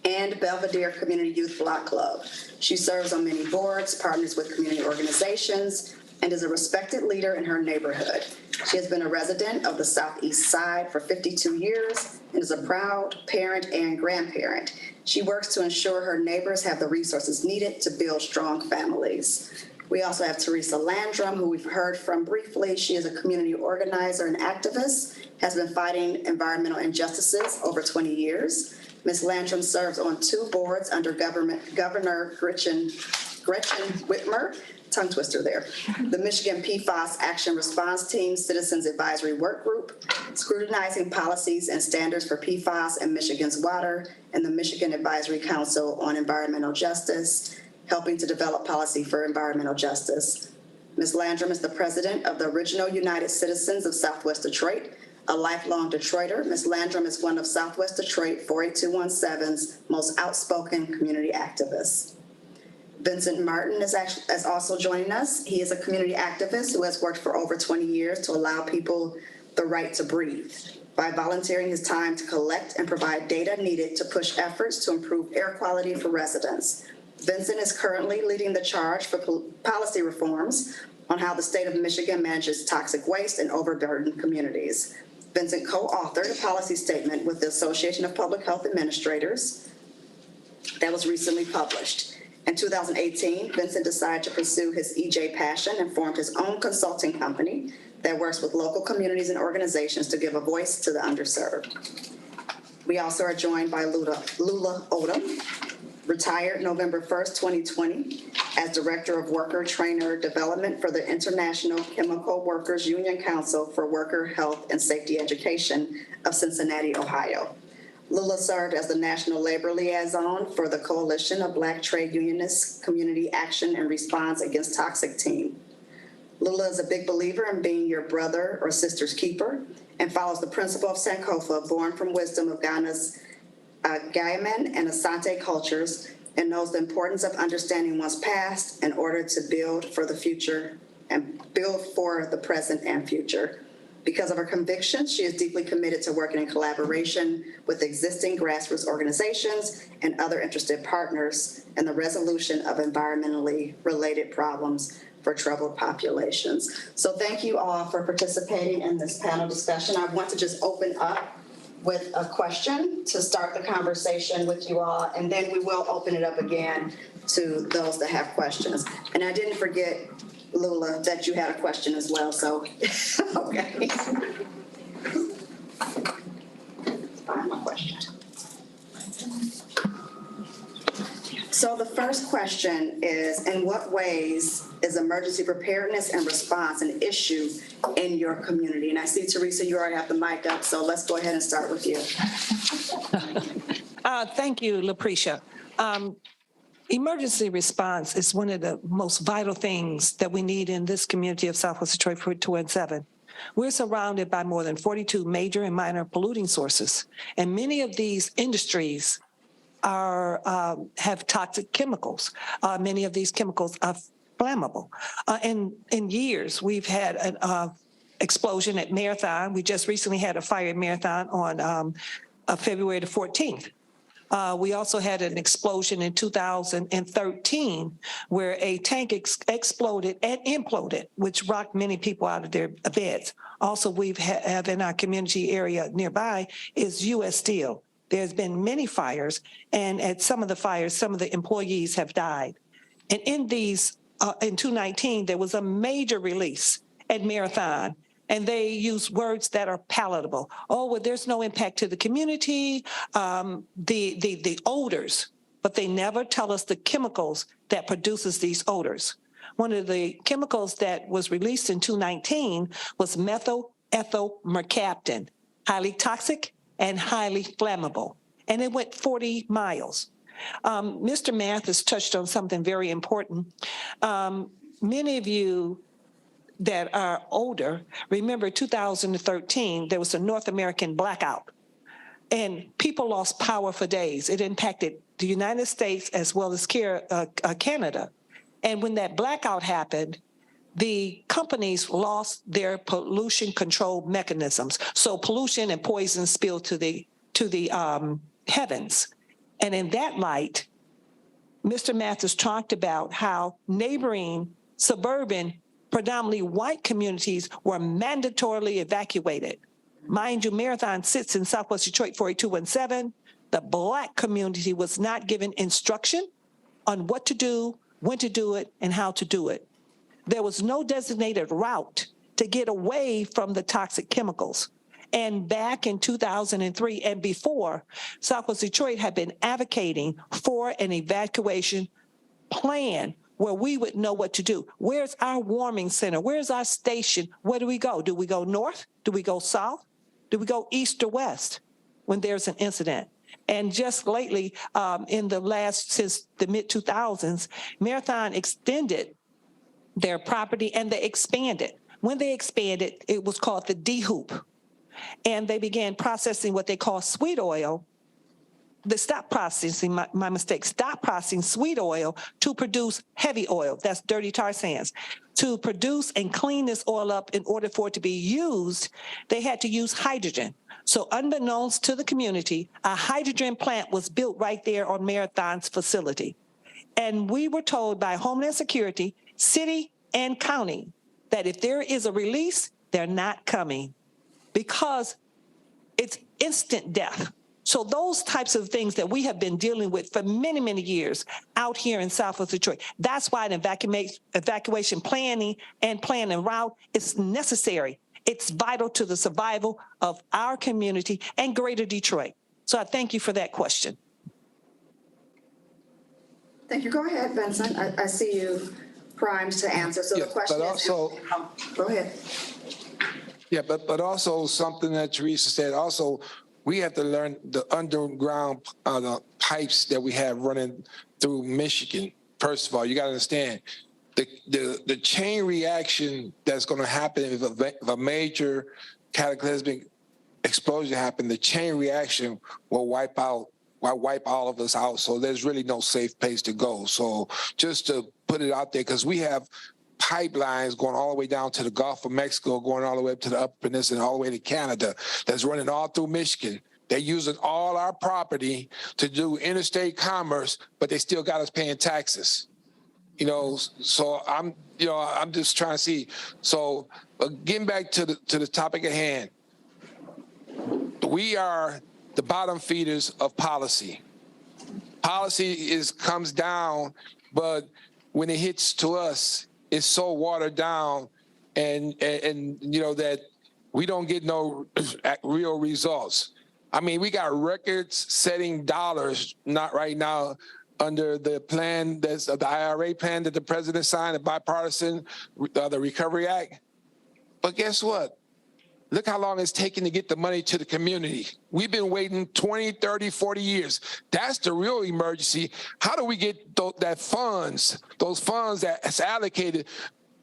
and Belvedere Community Youth Block Club. She serves on many boards, partners with community organizations, and is a respected leader in her neighborhood. She has been a resident of the Southeast Side for 52 years and is a proud parent and grandparent. She works to ensure her neighbors have the resources needed to build strong families. We also have Theresa Landrum, who we've heard from briefly. She is a community organizer and activist, has been fighting environmental injustices over 20 years. Ms. Landrum serves on 2 boards under Governor Gretchen Whitmer, tongue twister there, the Michigan PFAS Action Response Team Citizens Advisory Work Group, scrutinizing policies and standards for PFAS in Michigan's water, and the Michigan Advisory Council on Environmental Justice, helping to develop policy for environmental justice. Ms. Landrum is the president of the Original United Citizens of Southwest Detroit, a lifelong Detroiter. Ms. Landrum is one of Southwest Detroit 48217's most outspoken community activists. Vincent Martin is also joining us. He is a community activist who has worked for over 20 years to allow people the right to breathe by volunteering his time to collect and provide data needed to push efforts to improve air quality for residents. Vincent is currently leading the charge for policy reforms on how the state of Michigan manages toxic waste in overburdened communities. Vincent co-authored a policy statement with the Association of Public Health Administrators that was recently published. In 2018, Vincent decided to pursue his EJ passion and formed his own consulting company that works with local communities and organizations to give a voice to the underserved. We also are joined by Lula Odom, retired November 1st, 2020, as Director of Worker Trainer Development for the International Chemical Workers Union Council for Worker Health and Safety Education of Cincinnati, Ohio. Lula served as the National Labor Liaison for the Coalition of Black Trade Unionists Community Action and Response Against Toxic team. Lula is a big believer in being your brother or sister's keeper and follows the principle of Sankofa, born from wisdom of Ghana's Gaiaman and Asante cultures, and knows the importance of understanding one's past in order to build for the future and build for the present and future. Because of her convictions, she is deeply committed to working in collaboration with existing grassroots organizations and other interested partners in the resolution of environmentally related problems for troubled populations. So thank you all for participating in this panel discussion. I want to just open up with a question to start the conversation with you all, and then we will open it up again to those that have questions. And I didn't forget, Lula, that you had a question as well, so, okay. Find my question. So the first question is, in what ways is emergency preparedness and response an issue in your community? And I see, Theresa, you already have the mic up, so let's go ahead and start with you. Thank you, LaPrisha. Emergency response is one of the most vital things that we need in this community of Southwest Detroit 4217. We're surrounded by more than 42 major and minor polluting sources, and many of these industries have toxic chemicals. Many of these chemicals are flammable. In years, we've had an explosion at Marathon. We just recently had a fire at Marathon on February the 14th. We also had an explosion in 2013 where a tank exploded and imploded, which rocked many people out of their beds. Also, we have in our community area nearby is U.S. Steel. There's been many fires, and at some of the fires, some of the employees have died. And in these, in 2019, there was a major release at Marathon, and they use words that are palatable. Oh, well, there's no impact to the community, the odors, but they never tell us the chemicals that produces these odors. One of the chemicals that was released in 2019 was methyl ethyl mercaptan, highly toxic and highly flammable, and it went 40 miles. Mr. Mathis touched on something very important. Many of you that are older remember 2013, there was a North American blackout, and people lost power for days. It impacted the United States as well as Canada. And when that blackout happened, the companies lost their pollution control mechanisms. So pollution and poison spilled to the heavens. And in that light, Mr. Mathis talked about how neighboring suburban, predominantly white communities were mandatorily evacuated. Mind you, Marathon sits in Southwest Detroit 48217. The Black community was not given instruction on what to do, when to do it, and how to do it. There was no designated route to get away from the toxic chemicals. And back in 2003 and before, Southwest Detroit had been advocating for an evacuation plan where we would know what to do. Where's our warming center? Where's our station? Where do we go? Do we go north? Do we go south? Do we go east or west when there's an incident? And just lately, since the mid-2000s, Marathon extended their property and they expanded. When they expanded, it was called the D-Hoop. And they began processing what they call sweet oil. They stopped processing, my mistake, stopped processing sweet oil to produce heavy oil, that's dirty tar sands. To produce and clean this oil up in order for it to be used, they had to use hydrogen. So unbeknownst to the community, a hydrogen plant was built right there on Marathon's facility. And we were told by Homeland Security, city and county, that if there is a release, they're not coming because it's instant death. So those types of things that we have been dealing with for many, many years out here in Southwest Detroit, that's why an evacuation planning and plan and route is necessary. It's vital to the survival of our community and greater Detroit. So I thank you for that question. Thank you. Go ahead, Vincent. I see you primed to answer. So the question is, go ahead. Yeah, but also something that Theresa said, also we have to learn the underground the pipes that we have running through Michigan. First of all, you got to understand the chain reaction that's going to happen if a major cataclysmic explosion happens. The chain reaction will wipe all of us out. So there's really no safe place to go. So just to put it out there, because we have pipelines going all the way down to the Gulf of Mexico, going all the way up to the Upper Peninsula, and all the way to Canada, that's running all through Michigan. They're using all our property to do interstate commerce, but they still got us paying taxes. You know, so I'm just trying to see. So getting back to the topic at hand, we are the bottom feeders of policy. Policy comes down, but when it hits to us, it's so watered down, and you know that we don't get no real results. I mean, we got record-setting dollars, not right now, under the plan that's the IRA plan that the president signed, the bipartisan, the Recovery Act. But guess what? Look how long it's taken to get the money to the community. We've been waiting 20, 30, 40 years. That's the real emergency. How do we get those funds that's allocated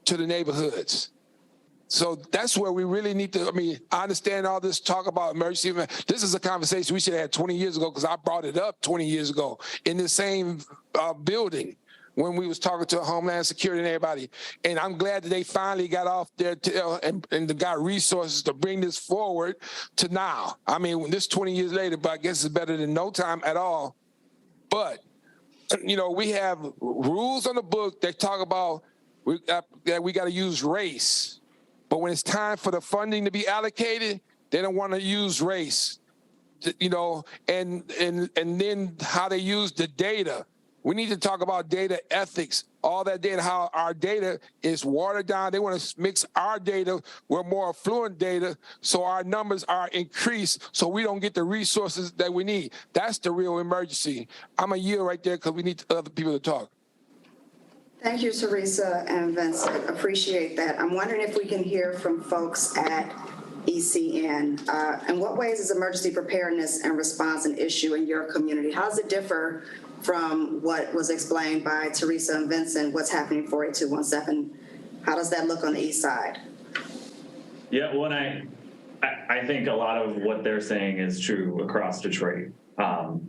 to the neighborhoods? So that's where we really need to, I mean, I understand all this talk about emergency. This is a conversation we should have had 20 years ago, because I brought it up 20 years ago in the same building when we was talking to Homeland Security and everybody. And I'm glad that they finally got off there and got resources to bring this forward to now. I mean, this 20 years later, but I guess it's better than no time at all. But, you know, we have rules on the book that talk about that we got to use race. But when it's time for the funding to be allocated, they don't want to use race, you know, and then how they use the data. We need to talk about data ethics, all that data, how our data is watered down. They want to mix our data with more affluent data so our numbers are increased so we don't get the resources that we need. That's the real emergency. I'm a yield right there because we need other people to talk. Thank you, Theresa and Vincent. Appreciate that. I'm wondering if we can hear from folks at ECN. In what ways is emergency preparedness and response an issue in your community? How does it differ from what was explained by Theresa and Vincent, what's happening for 8217? How does that look on the east side? Yeah, well, I think a lot of what they're saying is true across Detroit.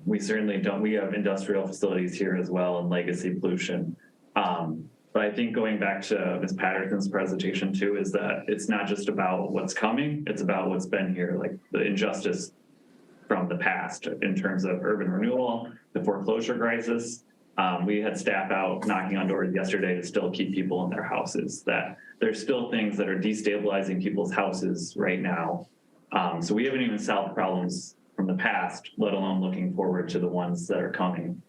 We certainly don't, we have industrial facilities here as well and legacy pollution. But I think going back to Ms. Patterson's presentation too, is that it's not just about what's coming, it's about what's been here, like the injustice from the past in terms of urban renewal, the foreclosure crisis. We had staff out knocking on doors yesterday to still keep people in their houses, that there's still things that are destabilizing people's houses right now. So we haven't even solved problems from the past, let alone looking forward to the ones that are coming.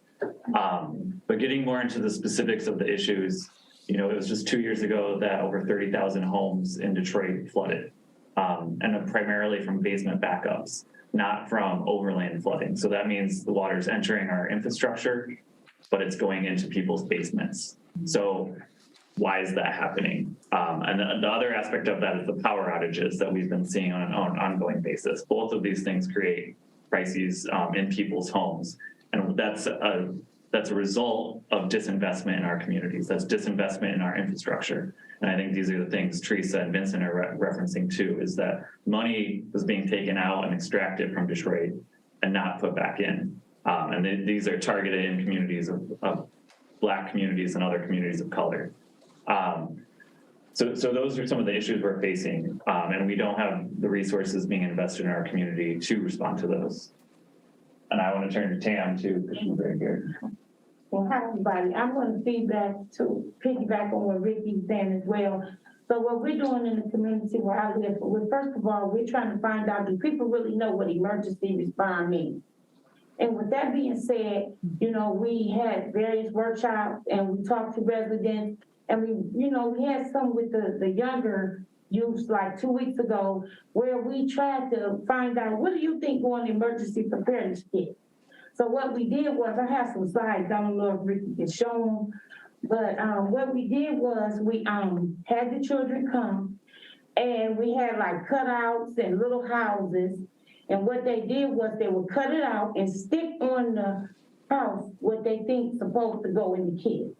But getting more into the specifics of the issues, you know, it was just 2 years ago that over 30,000 homes in Detroit flooded, and primarily from basement backups, not from overland flooding. So that means the water's entering our infrastructure, but it's going into people's basements. So why is that happening? And the other aspect of that is the power outages that we've been seeing on an ongoing basis. Both of these things create crises in people's homes. And that's a result of disinvestment in our communities. That's disinvestment in our infrastructure. And I think these are the things Theresa and Vincent are referencing too, is that money was being taken out and extracted from Detroit and not put back in. And these are targeted in communities of Black communities and other communities of color. So those are some of the issues we're facing. And we don't have the resources being invested in our community to respond to those. And I want to turn to Tam too, because she's right here. Well, hi everybody. I'm going to piggyback on what Ricky's saying as well. So what we're doing in the community where I live, first of all, we're trying to find out, do people really know what emergency response means? And with that being said, you know, we had various workshops and we talked to residents, and we had some with the younger youth like 2 weeks ago, where we tried to find out, what do you think on emergency preparedness kit? So what we did was, I have some slides, I don't know if Ricky can show them, but what we did was we had the children come, and we had like cutouts and little houses, And what they did was they would cut it out and stick on the house what they think supposed to go in the kit.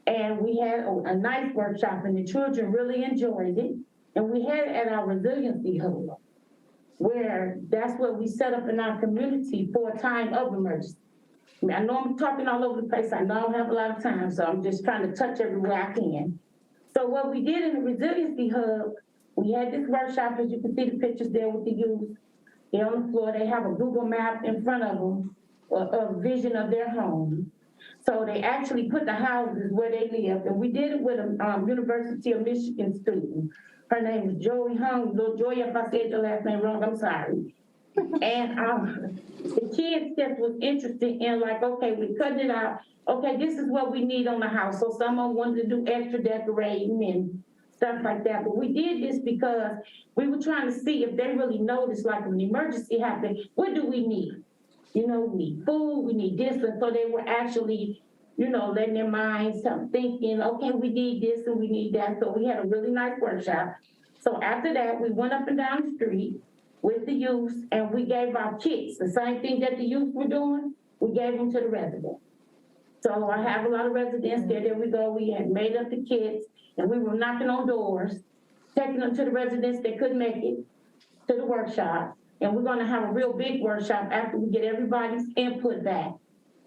And we had a nice workshop and the children really enjoyed it. And we had it at our resiliency hub, where that's what we set up in our community for a time of emergency. I know I'm talking all over the place. I know I don't have a lot of time, so I'm just trying to touch everywhere I can. So what we did in the resiliency hub, we had this workshop, as you can see the pictures there with the youth. They're on the floor, they have a Google map in front of them, a vision of their home. So they actually put the houses where they live, and we did it with a University of Michigan student. Her name is Joey Hung. Joy, if I said your last name wrong, I'm sorry. And the kids just was interested in like, okay, we cut it out. Okay, this is what we need on the house. So someone wanted to do extra decorating and stuff like that. But we did this because we were trying to see if they really noticed like an emergency happened, what do we need? You know, we need food, we need this. And so they were actually, you know, letting their minds start thinking, okay, we need this and we need that. So we had a really nice workshop. So after that, we went up and down the street with the youth and we gave our kits. The same thing that the youth were doing, we gave them to the residents. So I have a lot of residents there. There we go. We had made up the kits and we were knocking on doors, taking them to the residents that couldn't make it to the workshop. And we're gonna have a real big workshop after we get everybody's input back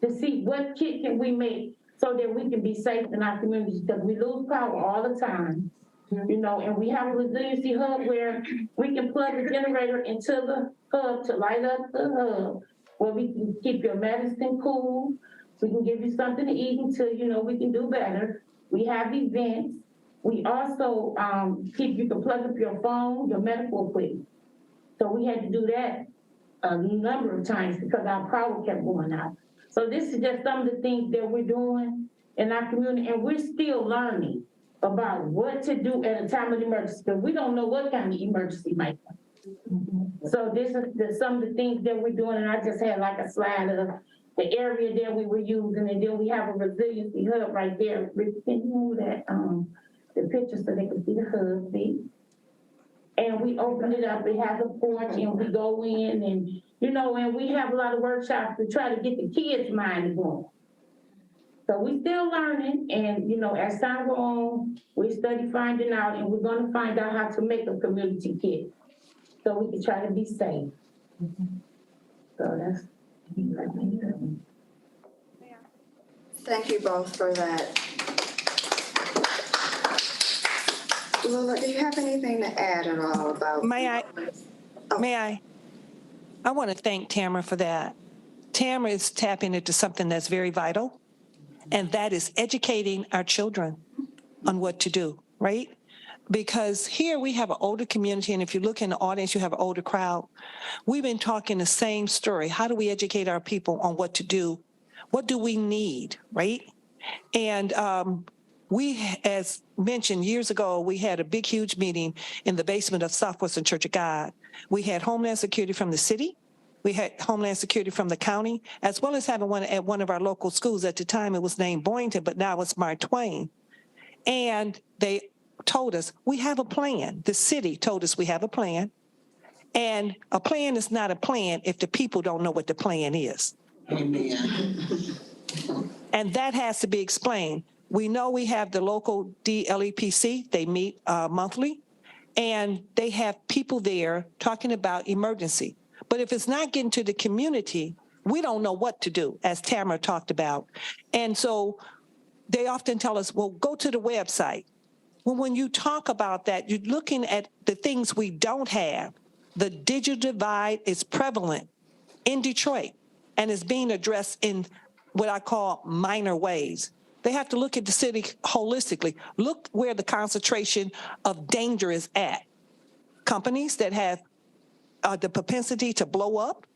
to see what kit can we make so that we can be safe in our communities, because we lose power all the time. You know, and we have a resiliency hub where we can plug the generator into the hub to light up the hub, where we can keep your medicine cool. We can give you something to eat until, you know, we can do better. We have events. We also you can plug up your phone, your medical equipment. So we had to do that a number of times because our power kept going out. So this is just some of the things that we're doing in our community, and we're still learning about what to do at a time of emergency, because we don't know what kind of emergency might come. So this is some of the things that we're doing, and I just had like a slide of the area that we were using, and then we have a resiliency hub right there. Can you move that, the picture so they can see the hub, see? And we open it up, it has a porch, and we go in, and you know, and we have a lot of workshops to try to get the kids' mind going. So we still learning, and you know, as time goes on, we study finding out, and we're gonna find out how to make a community kit so we can try to be safe. So that's. Thank you both for that. Lula, do you have anything to add at all about? May I? I want to thank Tammara for that. Tammara is tapping into something that's very vital, and that is educating our children on what to do, right? Because here we have an older community, and if you look in the audience, you have an older crowd. We've been talking the same story. How do we educate our people on what to do? What do we need, right? And we, as mentioned years ago, we had a big, huge meeting in the basement of Southwestern Church of God. We had Homeland Security from the city. We had Homeland Security from the county, as well as having one at one of our local schools. At the time, it was named Boynton, but now it's Mark Twain. And they told us, we have a plan. The city told us we have a plan. And a plan is not a plan if the people don't know what the plan is. Amen. And that has to be explained. We know we have the local DLEPC, they meet monthly, and they have people there talking about emergency. But if it's not getting to the community, we don't know what to do, as Tammara talked about. And so they often tell us, well, go to the website. Well, when you talk about that, you're looking at the things we don't have. The digital divide is prevalent in Detroit and is being addressed in what I call minor ways. They have to look at the city holistically. Look where the concentration of danger is at. Companies that have the propensity to blow up,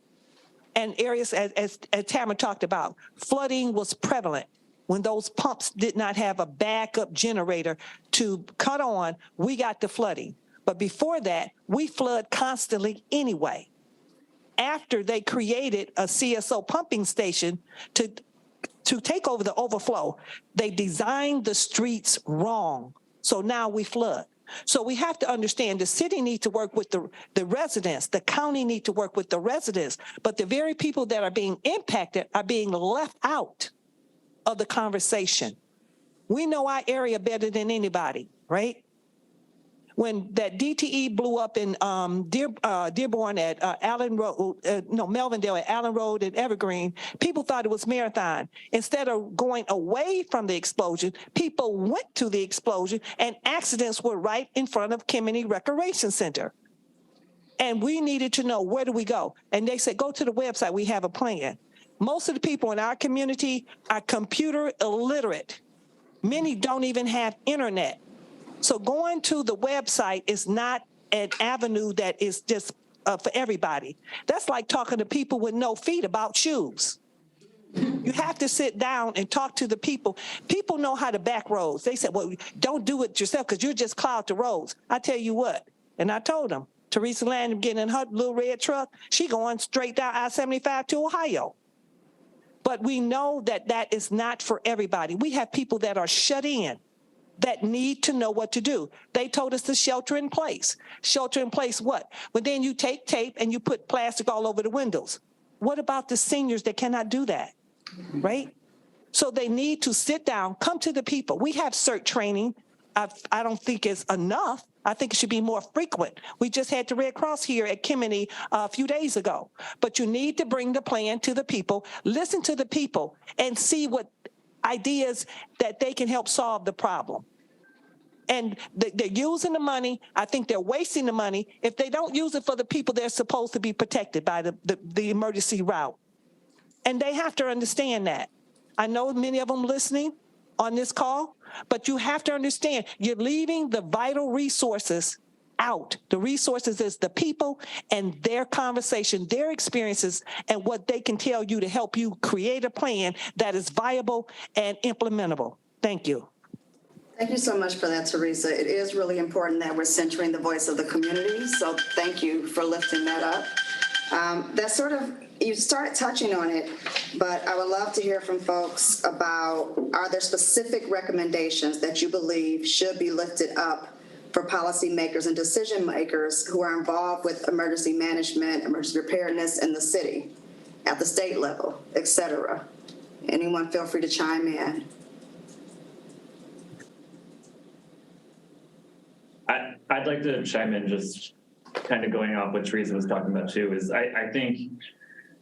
and areas, as Tammara talked about, flooding was prevalent. When those pumps did not have a backup generator to cut on, we got the flooding. But before that, we flood constantly anyway. After they created a CSO pumping station to take over the overflow, they designed the streets wrong. So now we flood. So we have to understand the city needs to work with the residents, the county needs to work with the residents, but the very people that are being impacted are being left out of the conversation. We know our area better than anybody, right? When that DTE blew up in Dearborn at Allen Road, Melvindale at Allen Road and Evergreen, people thought it was Marathon. Instead of going away from the explosion, people went to the explosion, and accidents were right in front of Kemeny Recreation Center. And we needed to know, where do we go? And they said, go to the website, we have a plan. Most of the people in our community are computer illiterate. Many don't even have internet. So going to the website is not an avenue that is just for everybody. That's like talking to people with no feet about shoes. You have to sit down and talk to the people. People know how to back roads. They said, well, don't do it yourself because you just cloud the roads. I tell you what, and I told them, Theresa Landrum getting in her little red truck, she going straight down I-75 to Ohio. But we know that that is not for everybody. We have people that are shut in, that need to know what to do. They told us to shelter in place. Shelter in place what? But then you take tape and you put plastic all over the windows. What about the seniors that cannot do that, right? So they need to sit down, come to the people. We have CERT training. I don't think it's enough. I think it should be more frequent. We just had the Red Cross here at Kemeny a few days ago. But you need to bring the plan to the people, listen to the people, and see what ideas that they can help solve the problem. And they're using the money. I think they're wasting the money. If they don't use it for the people, they're supposed to be protected by the emergency route. And they have to understand that. I know many of them listening on this call, but you have to understand you're leaving the vital resources out. The resources is the people and their conversation, their experiences, and what they can tell you to help you create a plan that is viable and implementable. Thank you. Thank you so much for that, Theresa. It is really important that we're centering the voice of the community, so thank you for lifting that up. That sort of, you started touching on it, but I would love to hear from folks about, are there specific recommendations that you believe should be lifted up for policymakers and decision makers who are involved with emergency management, emergency preparedness in the city, at the state level, et cetera? Anyone feel free to chime in. I'd like to chime in, just kind of going off what Theresa was talking about too, is I think,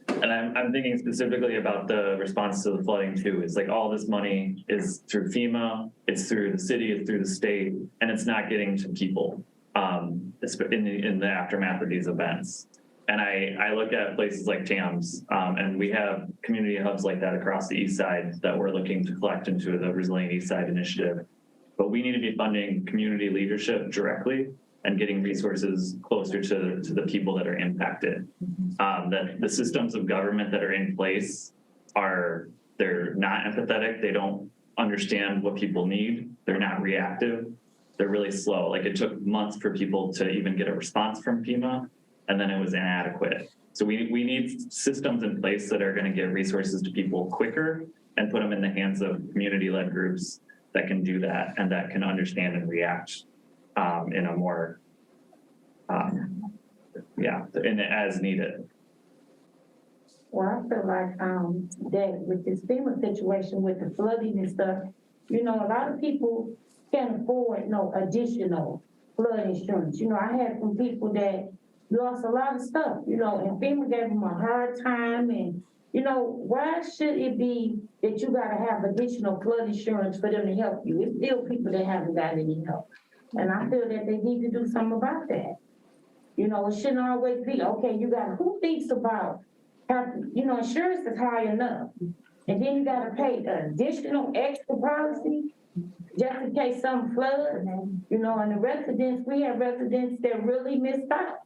and I'm thinking specifically about the response to the flooding too, is like all this money is through FEMA, it's through the city, it's through the state, and it's not getting to people in the aftermath of these events. And I look at places like TAMS, and we have community hubs like that across the East Side that we're looking to collect into the Resilient East Side initiative. But we need to be funding community leadership directly and getting resources closer to the people that are impacted. That the systems of government that are in place they're not empathetic. They don't understand what people need. They're not reactive. They're really slow. Like it took months for people to even get a response from FEMA, and then it was inadequate. So we need systems in place that are going to get resources to people quicker and put them in the hands of community-led groups that can do that and that can understand and react in a more, as needed. Well, I feel like that with this FEMA situation with the flooding and stuff, a lot of people can't afford no additional flood insurance. I had some people that lost a lot of stuff, and FEMA gave them a hard time. And, why should it be that you got to have additional flood insurance for them to help you? It's still people that haven't got any help. And I feel that they need to do something about that. It shouldn't always be, okay, who thinks about, insurance is high enough. And then you got to pay additional extra policy just in case some flood. And the residents, we have residents that really missed out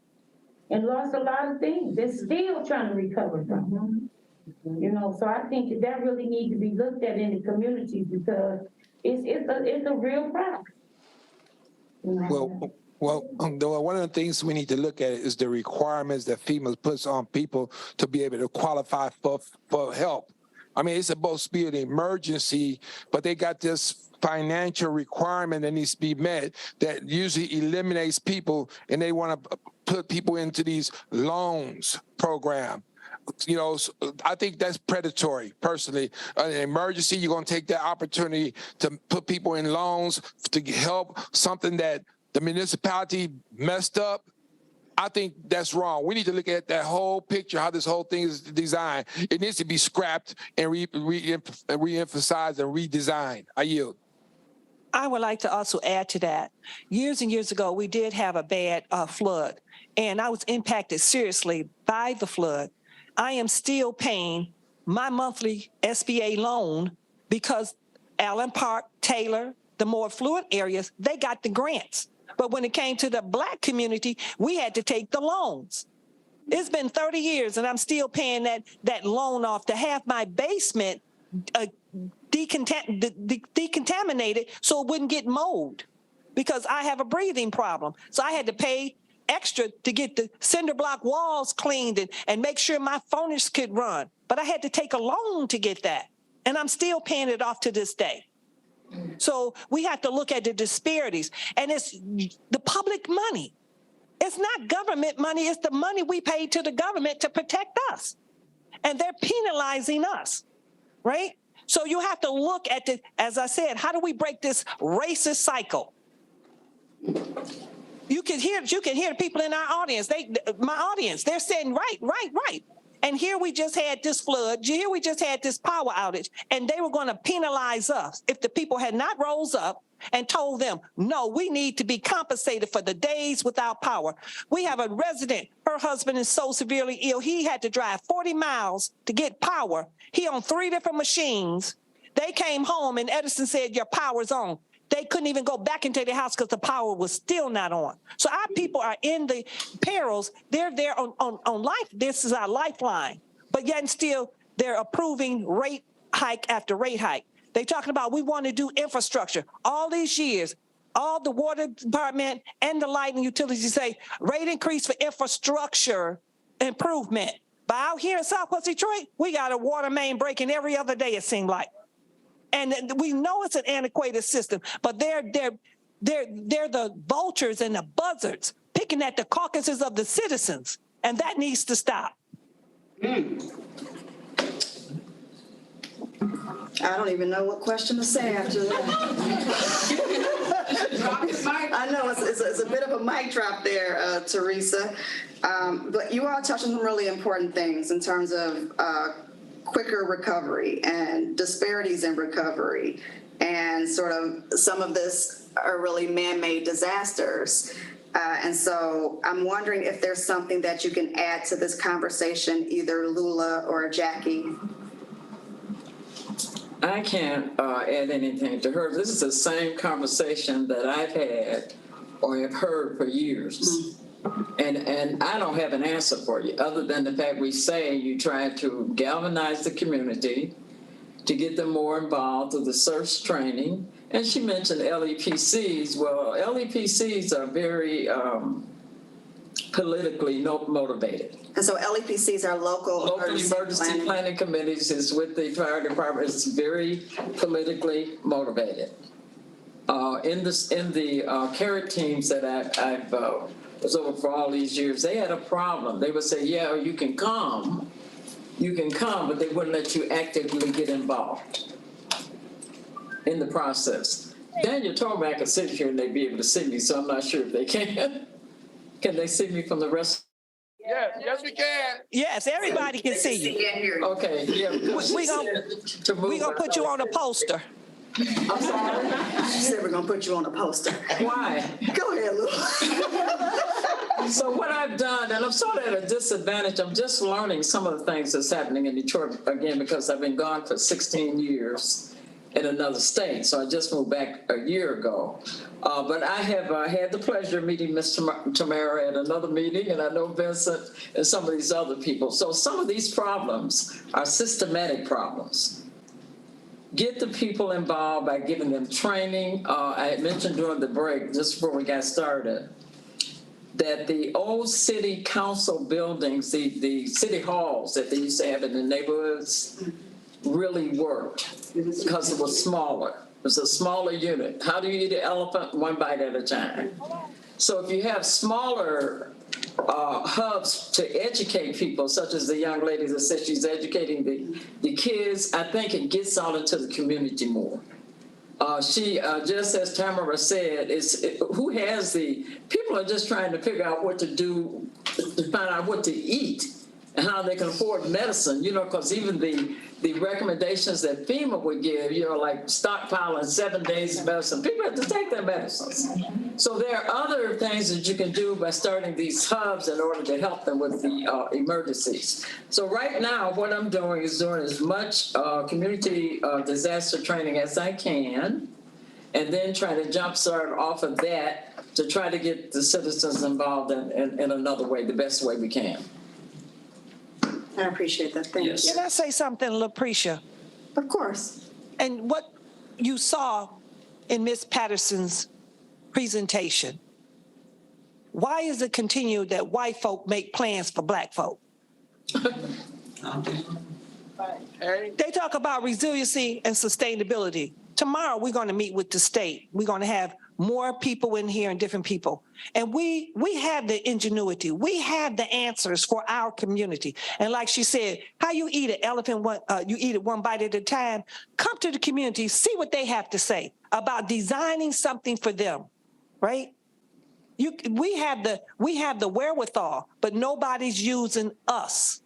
and lost a lot of things. They're still trying to recover from them. So I think that really needs to be looked at in the communities because it's a real problem. Well, one of the things we need to look at is the requirements that FEMA puts on people to be able to qualify for help. I mean, it's supposed to be an emergency, but they got this financial requirement that needs to be met that usually eliminates people, and they want to put people into these loans program. You know, so I think that's predatory, personally. An emergency, you're going to take that opportunity to put people in loans to help something that the municipality messed up. I think that's wrong. We need to look at that whole picture, how this whole thing is designed. It needs to be scrapped and re-emphasized and redesigned. I yield. I would like to also add to that. Years and years ago, we did have a bad flood, and I was impacted seriously by the flood. I am still paying my monthly SBA loan because Allen Park, Taylor, the more affluent areas, they got the grants. But when it came to the Black community, we had to take the loans. It's been 30 years, and I'm still paying that loan off to have my basement decontaminated so it wouldn't get mold, because I have a breathing problem. So I had to pay extra to get the cinder block walls cleaned and make sure my furnace could run. But I had to take a loan to get that, and I'm still paying it off to this day. So we have to look at the disparities, and it's the public money. It's not government money, it's the money we pay to the government to protect us. And they're penalizing us, right? So you have to look at the, as I said, how do we break this racist cycle? You can hear the people in our audience, my audience, they're saying right. And here we just had this flood, here we just had this power outage, and they were going to penalize us if the people had not rose up and told them, no, we need to be compensated for the days without power. We have a resident, her husband is so severely ill, he had to drive 40 miles to get power. He on 3 different machines. They came home and Edison said, your power's on. They couldn't even go back into their house because the power was still not on. So our people are in the perils. They're there on life. This is our lifeline. But yet and still, they're approving rate hike after rate hike. They're talking about we want to do infrastructure. All these years, all the water department and the light and utilities say rate increase for infrastructure improvement. But out here in Southwest Detroit, we got a water main breaking every other day, it seemed like. And we know it's an antiquated system, but they're the vultures and the buzzards picking at the carcasses of the citizens, and that needs to stop. I don't even know what question to say after that. I know it's a bit of a mic drop there, Theresa. But you all touched on some really important things in terms of quicker recovery and disparities in recovery, and sort of some of this are really man-made disasters. And so I'm wondering if there's something that you can add to this conversation, either Lula or Jackie. I can't add anything to her. This is the same conversation that I've had or have heard for years. And I don't have an answer for you, other than the fact we say you try to galvanize the community to get them more involved through the search training. And she mentioned LEPCs. Well, LEPCs are very politically motivated. And so LEPCs are local emergency planning committees is with the fire department. It's very politically motivated. In the CARET teams that I've was over for all these years, they had a problem. They would say, yeah, you can come, but they wouldn't let you actively get involved in the process. Daniel told me I could sit here and they'd be able to see me, so I'm not sure if they can. Can they see me from the rest? Yes, we can. Yes, everybody can see you. Okay, yeah. We're gonna put you on a poster. I'm sorry. She said we're going to put you on a poster. Why? Go ahead, Lula. So what I've done, and I'm sort of at a disadvantage, I'm just learning some of the things that's happening in Detroit, again, because I've been gone for 16 years in another state. So I just moved back a year ago. But I have had the pleasure of meeting Ms. Tammara at another meeting, and I know Vincent and some of these other people. So some of these problems are systematic problems. Get the people involved by giving them training. I had mentioned during the break, just before we got started, that the old city council buildings, the city halls that they used to have in the neighborhoods, really worked because it was smaller. It was a smaller unit. How do you eat an elephant? One bite at a time. So if you have smaller hubs to educate people, such as the young lady that said she's educating the kids, I think it gets out into the community more. She, just as Tammara said, people are just trying to figure out what to do, to find out what to eat and how they can afford medicine, because even the recommendations that FEMA would give, like stockpiling 7 days of medicine, people have to take their medicines. So there are other things that you can do by starting these hubs in order to help them with the emergencies. So right now, what I'm doing is doing as much community disaster training as I can, and then try to jumpstart off of that to try to get the citizens involved in another way, the best way we can. I appreciate that. Thank you. Can I say something, Lucretia? Of course. And what you saw in Ms. Patterson's presentation, why is it continued that white folk make plans for black folk? They talk about resiliency and sustainability. Tomorrow, we're going to meet with the state. We're going to have more people in here and different people. And we have the ingenuity. We have the answers for our community. And like she said, how you eat an elephant, you eat it one bite at a time. Come to the community, see what they have to say about designing something for them, right? We have the wherewithal, but nobody's using us.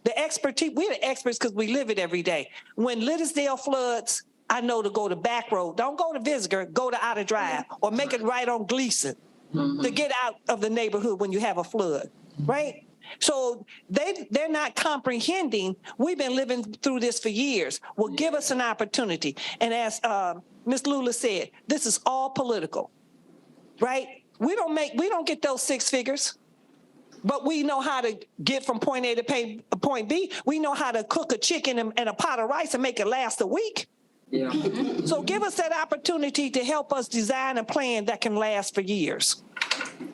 The expertise, we're the experts because we live it every day. When Liddesdale floods, I know to go to back road. Don't go to Visitor, go to Outer Drive or make it right on Gleason to get out of the neighborhood when you have a flood, right? So they're not comprehending. We've been living through this for years. Well, give us an opportunity. And as Ms. Lula said, this is all political, right? We don't get those 6 figures. But we know how to get from point A to point B. We know how to cook a chicken and a pot of rice and make it last a week. Yeah. So give us that opportunity to help us design a plan that can last for years.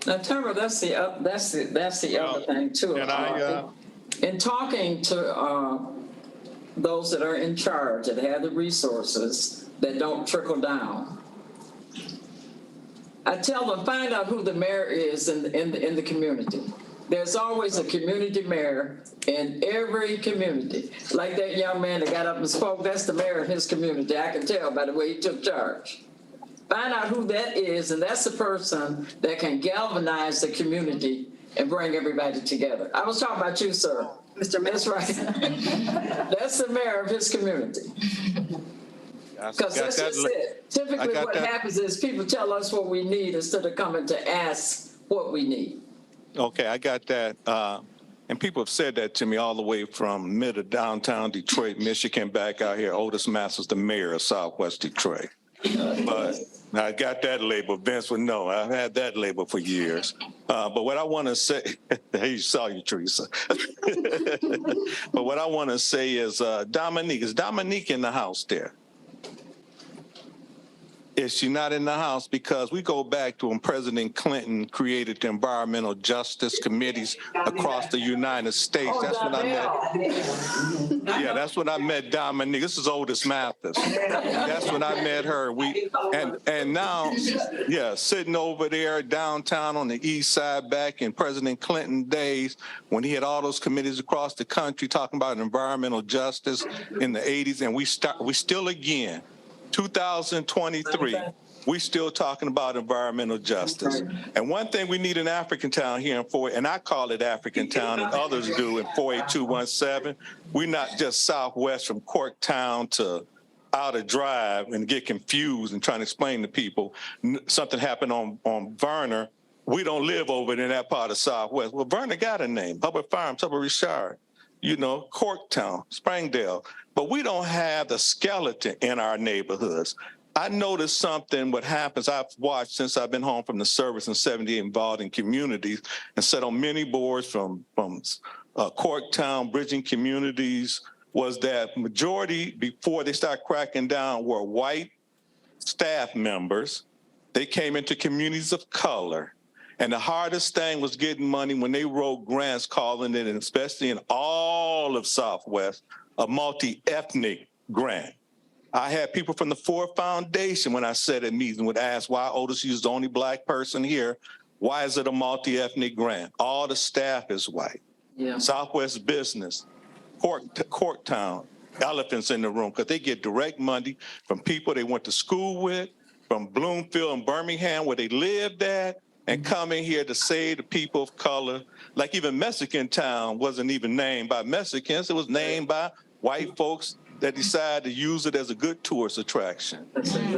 Now, Tammara, that's the other thing too. In talking to those that are in charge, that have the resources that don't trickle down, I tell them, find out who the mayor is in the community. There's always a community mayor in every community. Like that young man that got up and spoke, that's the mayor of his community. I can tell by the way he took charge. Find out who that is, and that's the person that can galvanize the community and bring everybody together. I was talking about you, sir. Mr. Mayor. That's right. That's the mayor of his community. Because that's just it. Typically what happens is people tell us what we need instead of coming to ask what we need. Okay, I got that. And people have said that to me all the way from mid of downtown Detroit, Michigan, back out here. Otis Masters, the mayor of Southwest Detroit. But I got that label. Vince would know. I've had that label for years. But what I want to say, he saw you, Theresa. But what I want to say is Dominique. Is Dominique in the house there? Is she not in the house? Because we go back to when President Clinton created the environmental justice committees across the United States. That's when I met. Yeah, that's when I met Dominique. This is Otis Mathis. That's when I met her. And now, yeah, sitting over there downtown on the east side back in President Clinton days when he had all those committees across the country talking about environmental justice in the 80s, and we still again. 2023, we still talking about environmental justice. And one thing we need in African Town here in 4, and I call it African Town and others do in 48217, we're not just southwest from Corktown to Outer Drive and get confused and trying to explain to people something happened on Verner. We don't live over in that part of Southwest. Well, Verner got a name, Hubbard Farms, Hubbard Richard, Corktown, Springdale. But we don't have the skeleton in our neighborhoods. I noticed something, what happens, I've watched since I've been home from the service in 78 involved in communities and sat on many boards from Corktown, bridging communities, was that majority before they start cracking down were white staff members. They came into communities of color. And the hardest thing was getting money when they wrote grants calling it, and especially in all of Southwest, a multi-ethnic grant. I had people from the Ford Foundation, when I said at meetings, would ask why Otis is the only Black person here. Why is it a multi-ethnic grant? All the staff is white. Yeah. Southwest Business, Corktown, elephants in the room, because they get direct money from people they went to school with, from Bloomfield and Birmingham, where they lived at, and coming here to save the people of color. Like even Mexican Town wasn't even named by Mexicans. It was named by white folks that decided to use it as a good tourist attraction.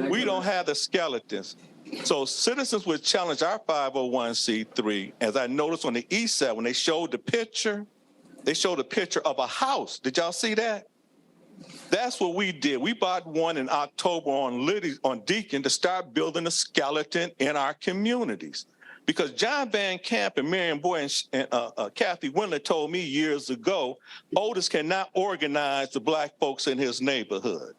We don't have the skeletons. So citizens would challenge our 501c3. As I noticed on the east side, when they showed the picture of a house. Did y'all see that? That's what we did. We bought one in October on Deacon to start building a skeleton in our communities. Because John Van Camp and Marion Boy and Kathy Windler told me years ago, Otis cannot organize the Black folks in his neighborhood.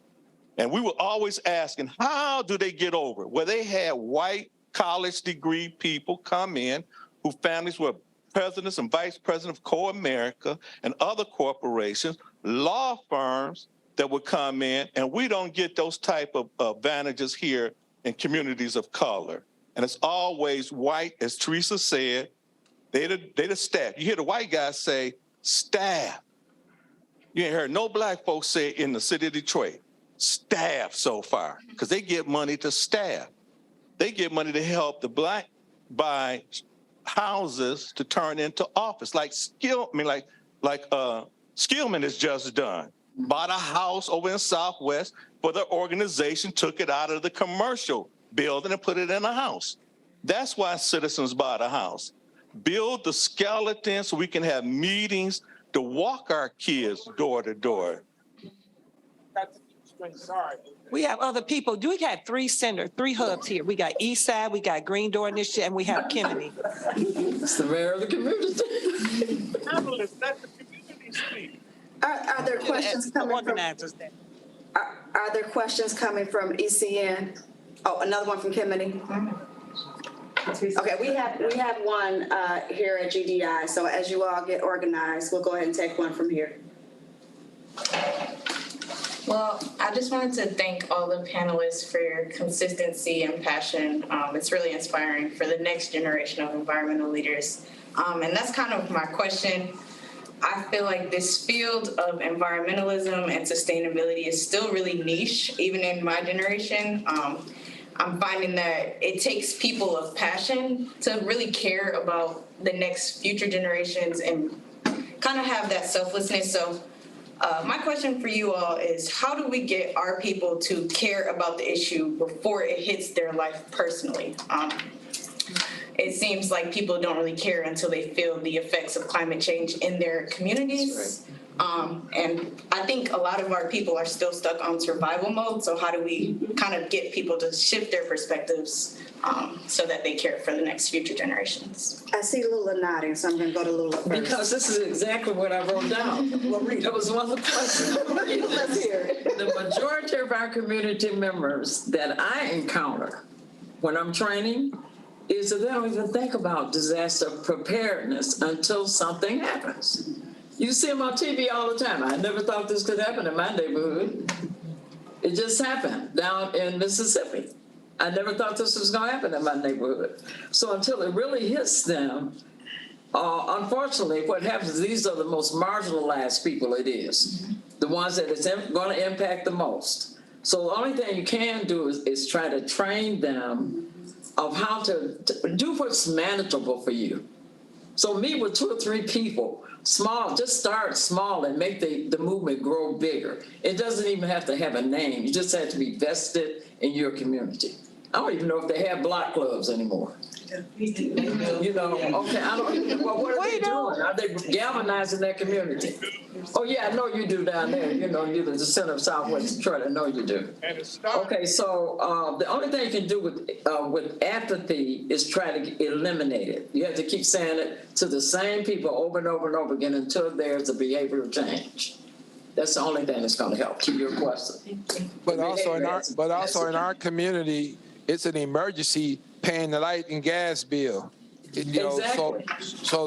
And we were always asking, how do they get over it? Well, they had white college degree people come in whose families were presidents and vice presidents of Co-America and other corporations, law firms that would come in, and we don't get those type of advantages here in communities of color. And it's always white, as Theresa said, they the staff. You hear the white guys say, staff. You ain't heard no Black folks say in the city of Detroit, staff so far, because they get money to staff. They get money to help the Black buy houses to turn into office, like Skillman has just done. Bought a house over in Southwest, but the organization took it out of the commercial building and put it in a house. That's why citizens bought a house. Build the skeleton so we can have meetings to walk our kids door to door. We have other people. We got three hubs here. We got East Side, we got Green Door Initiative, and we have Kennedy. It's the mayor of the community. Let the community speak. Are there questions coming from? Are there questions coming from ECN? Oh, another one from Kennedy. Okay, we have one here at GDI. So as you all get organized, we'll go ahead and take one from here. Well, I just wanted to thank all the panelists for your consistency and passion. It's really inspiring for the next generation of environmental leaders. And that's kind of my question. I feel like this field of environmentalism and sustainability is still really niche, even in my generation. I'm finding that it takes people of passion to really care about the next future generations and kind of have that selflessness. So my question for you all is, how do we get our people to care about the issue before it hits their life personally? It seems like people don't really care until they feel the effects of climate change in their communities. And I think a lot of our people are still stuck on survival mode. So how do we kind of get people to shift their perspectives so that they care for the next future generations? I see Lula nodding, so I'm going to go to Lula first. Because this is exactly what I wrote down. That was one of the questions. Let's hear it. The majority of our community members that I encounter when I'm training is that they don't even think about disaster preparedness until something happens. You see them on TV all the time. I never thought this could happen in my neighborhood. It just happened down in Mississippi. I never thought this was going to happen in my neighborhood. So until it really hits them, unfortunately, what happens is these are the most marginalized people it is, the ones that it's going to impact the most. So the only thing you can do is try to train them of how to do what's manageable for you. So meet with 2 or 3 people, small, just start small and make the movement grow bigger. It doesn't even have to have a name. You just have to be vested in your community. I don't even know if they have block clubs anymore. You know, okay, I don't even know. Well, what are they doing? Are they galvanizing their community? Oh, yeah, I know you do down there. You know, you're the center of Southwest Detroit. I know you do. Okay, so the only thing you can do with apathy is try to eliminate it. You have to keep saying it to the same people over and over and over again until there's a behavioral change. That's the only thing that's going to help. To your question. But also in our community, it's an emergency paying the light and gas bill. You know, Exactly.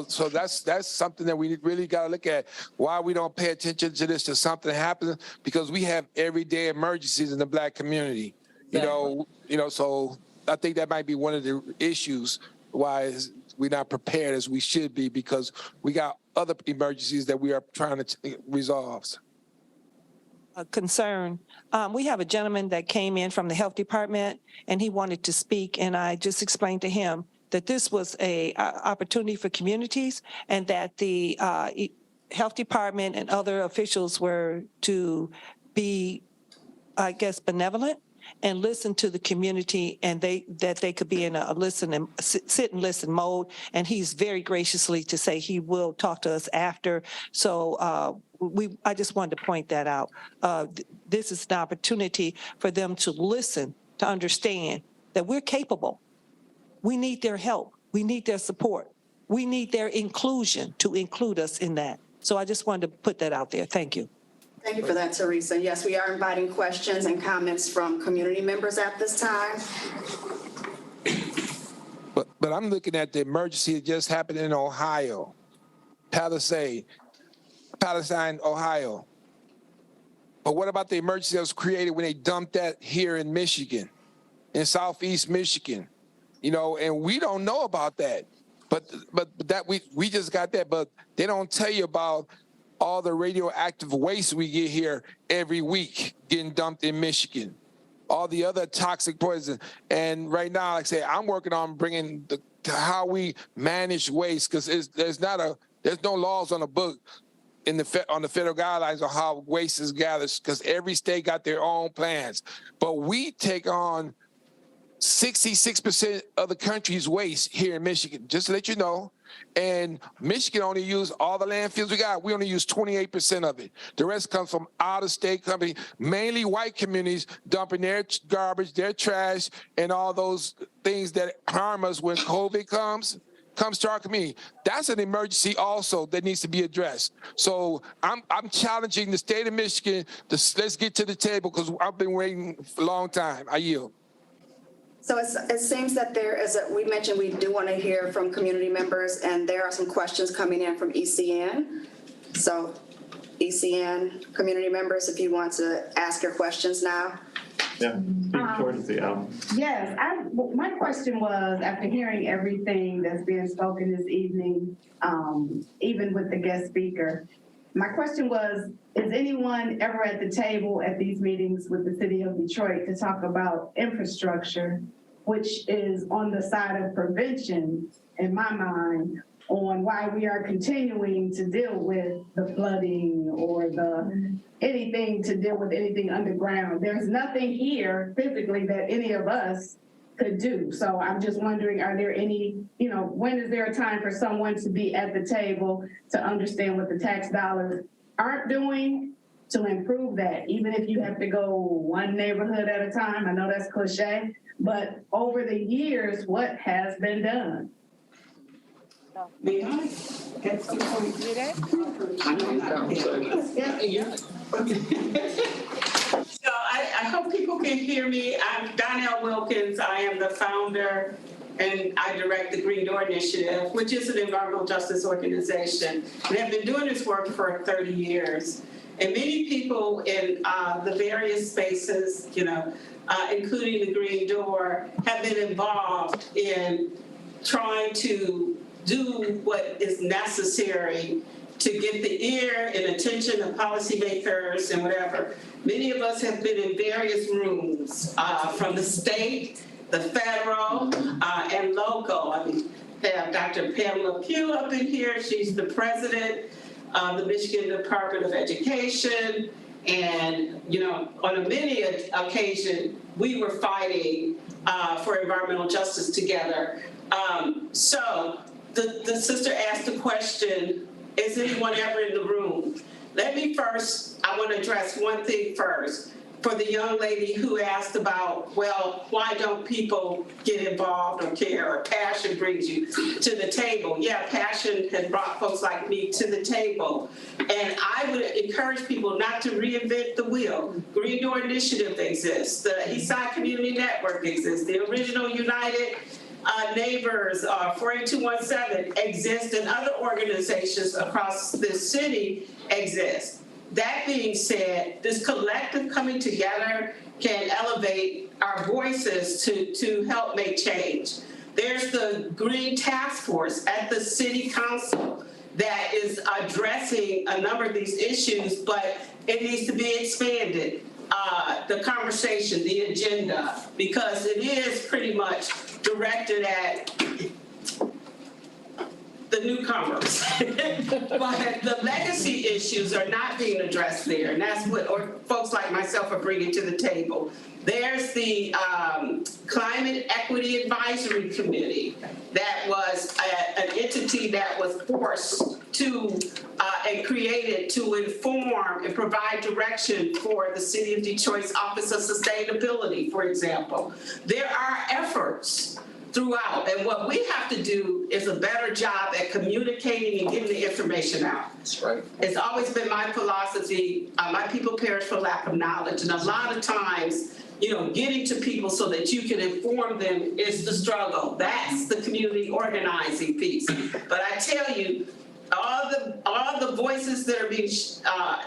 so that's something that we really got to look at. Why we don't pay attention to this till something happens, because we have everyday emergencies in the Black community. Exactly. You know, so I think that might be one of the issues why we're not prepared as we should be, because we got other emergencies that we are trying to resolve. Concern. We have a gentleman that came in from the health department and he wanted to speak, and I just explained to him that this was a opportunity for communities and that the health department and other officials were to be, I guess, benevolent and listen to the community, and that they could be in a listen and sit and listen mode. And he's very graciously to say he will talk to us after. So I just wanted to point that out. This is an opportunity for them to listen, to understand that we're capable. We need their help. We need their support. We need their inclusion to include us in that. So I just wanted to put that out there. Thank you. Thank you for that, Theresa. Yes, we are inviting questions and comments from community members at this time. But I'm looking at the emergency that just happened in Ohio, Patterson, Ohio. But what about the emergency that was created when they dumped that here in Michigan, in Southeast Michigan? You know, and we don't know about that. But that we just got that, but they don't tell you about all the radioactive waste we get here every week getting dumped in Michigan, all the other toxic poison. And right now, like I say, I'm working on bringing to how we manage waste, because there's no laws on the book on the federal guidelines on how waste is gathered, because every state got their own plans. But we take on 66% of the country's waste here in Michigan, just to let you know. And Michigan only use all the landfills we got. We only use 28% of it. The rest comes from out-of-state companies, mainly white communities, dumping their garbage, their trash, and all those things that harm us when COVID comes to our community. That's an emergency also that needs to be addressed. So I'm challenging the state of Michigan to let's get to the table, because I've been waiting for a long time. I yield. So it seems that we mentioned we do want to hear from community members, and there are some questions coming in from ECN. So ECN community members, if you want to ask your questions now. Yeah, speak towards the Yes, my question was, after hearing everything that's being spoken this evening, even with the guest speaker, my question was, is anyone ever at the table at these meetings with the city of Detroit to talk about infrastructure, which is on the side of prevention, in my mind, on why we are continuing to deal with the flooding or anything to deal with anything underground? There's nothing here physically that any of us could do. So I'm just wondering, are there any, when is there a time for someone to be at the table to understand what the tax dollars aren't doing to improve that, even if you have to go one neighborhood at a time? I know that's cliche, but over the years, what has been done? May I? That's the point. I know not. So I hope people can hear me. I'm Donnell Wilkins. I am the founder and I direct the Green Door Initiative, which is an environmental justice organization. We have been doing this work for 30 years. And many people in the various spaces, including the Green Door, have been involved in trying to do what is necessary to get the ear and attention of policymakers and whatever. Many of us have been in various rooms from the state, the federal, and local. I mean, they have Dr. Pamela Pugh up in here. She's the president of the Michigan Department of Education. And, on many occasions, we were fighting for environmental justice together. So the sister asked the question, is anyone ever in the room? Let me first, I want to address one thing first. For the young lady who asked about, well, why don't people get involved or care, or passion brings you to the table? Yeah, passion has brought folks like me to the table. And I would encourage people not to reinvent the wheel. Green Door Initiative exists. The Eastside Community Network exists. The original United neighbors, 48217 exist and other organizations across this city exist. That being said, this collective coming together can elevate our voices to help make change. There's the Green Task Force at the City Council that is addressing a number of these issues, but it needs to be expanded. The conversation, the agenda, because it is pretty much directed at the newcomers. But the legacy issues are not being addressed there, and that's what folks like myself are bringing to the table. There's the Climate Equity Advisory Committee that was an entity that was forced to and created to inform and provide direction for the City of Detroit's Office of Sustainability, for example. There are efforts throughout, and what we have to do is a better job at communicating and getting the information out. That's right. It's always been my philosophy, my people perish for lack of knowledge, and a lot of times, getting to people so that you can inform them is the struggle. That's the community organizing piece. But I tell you, all the voices that are being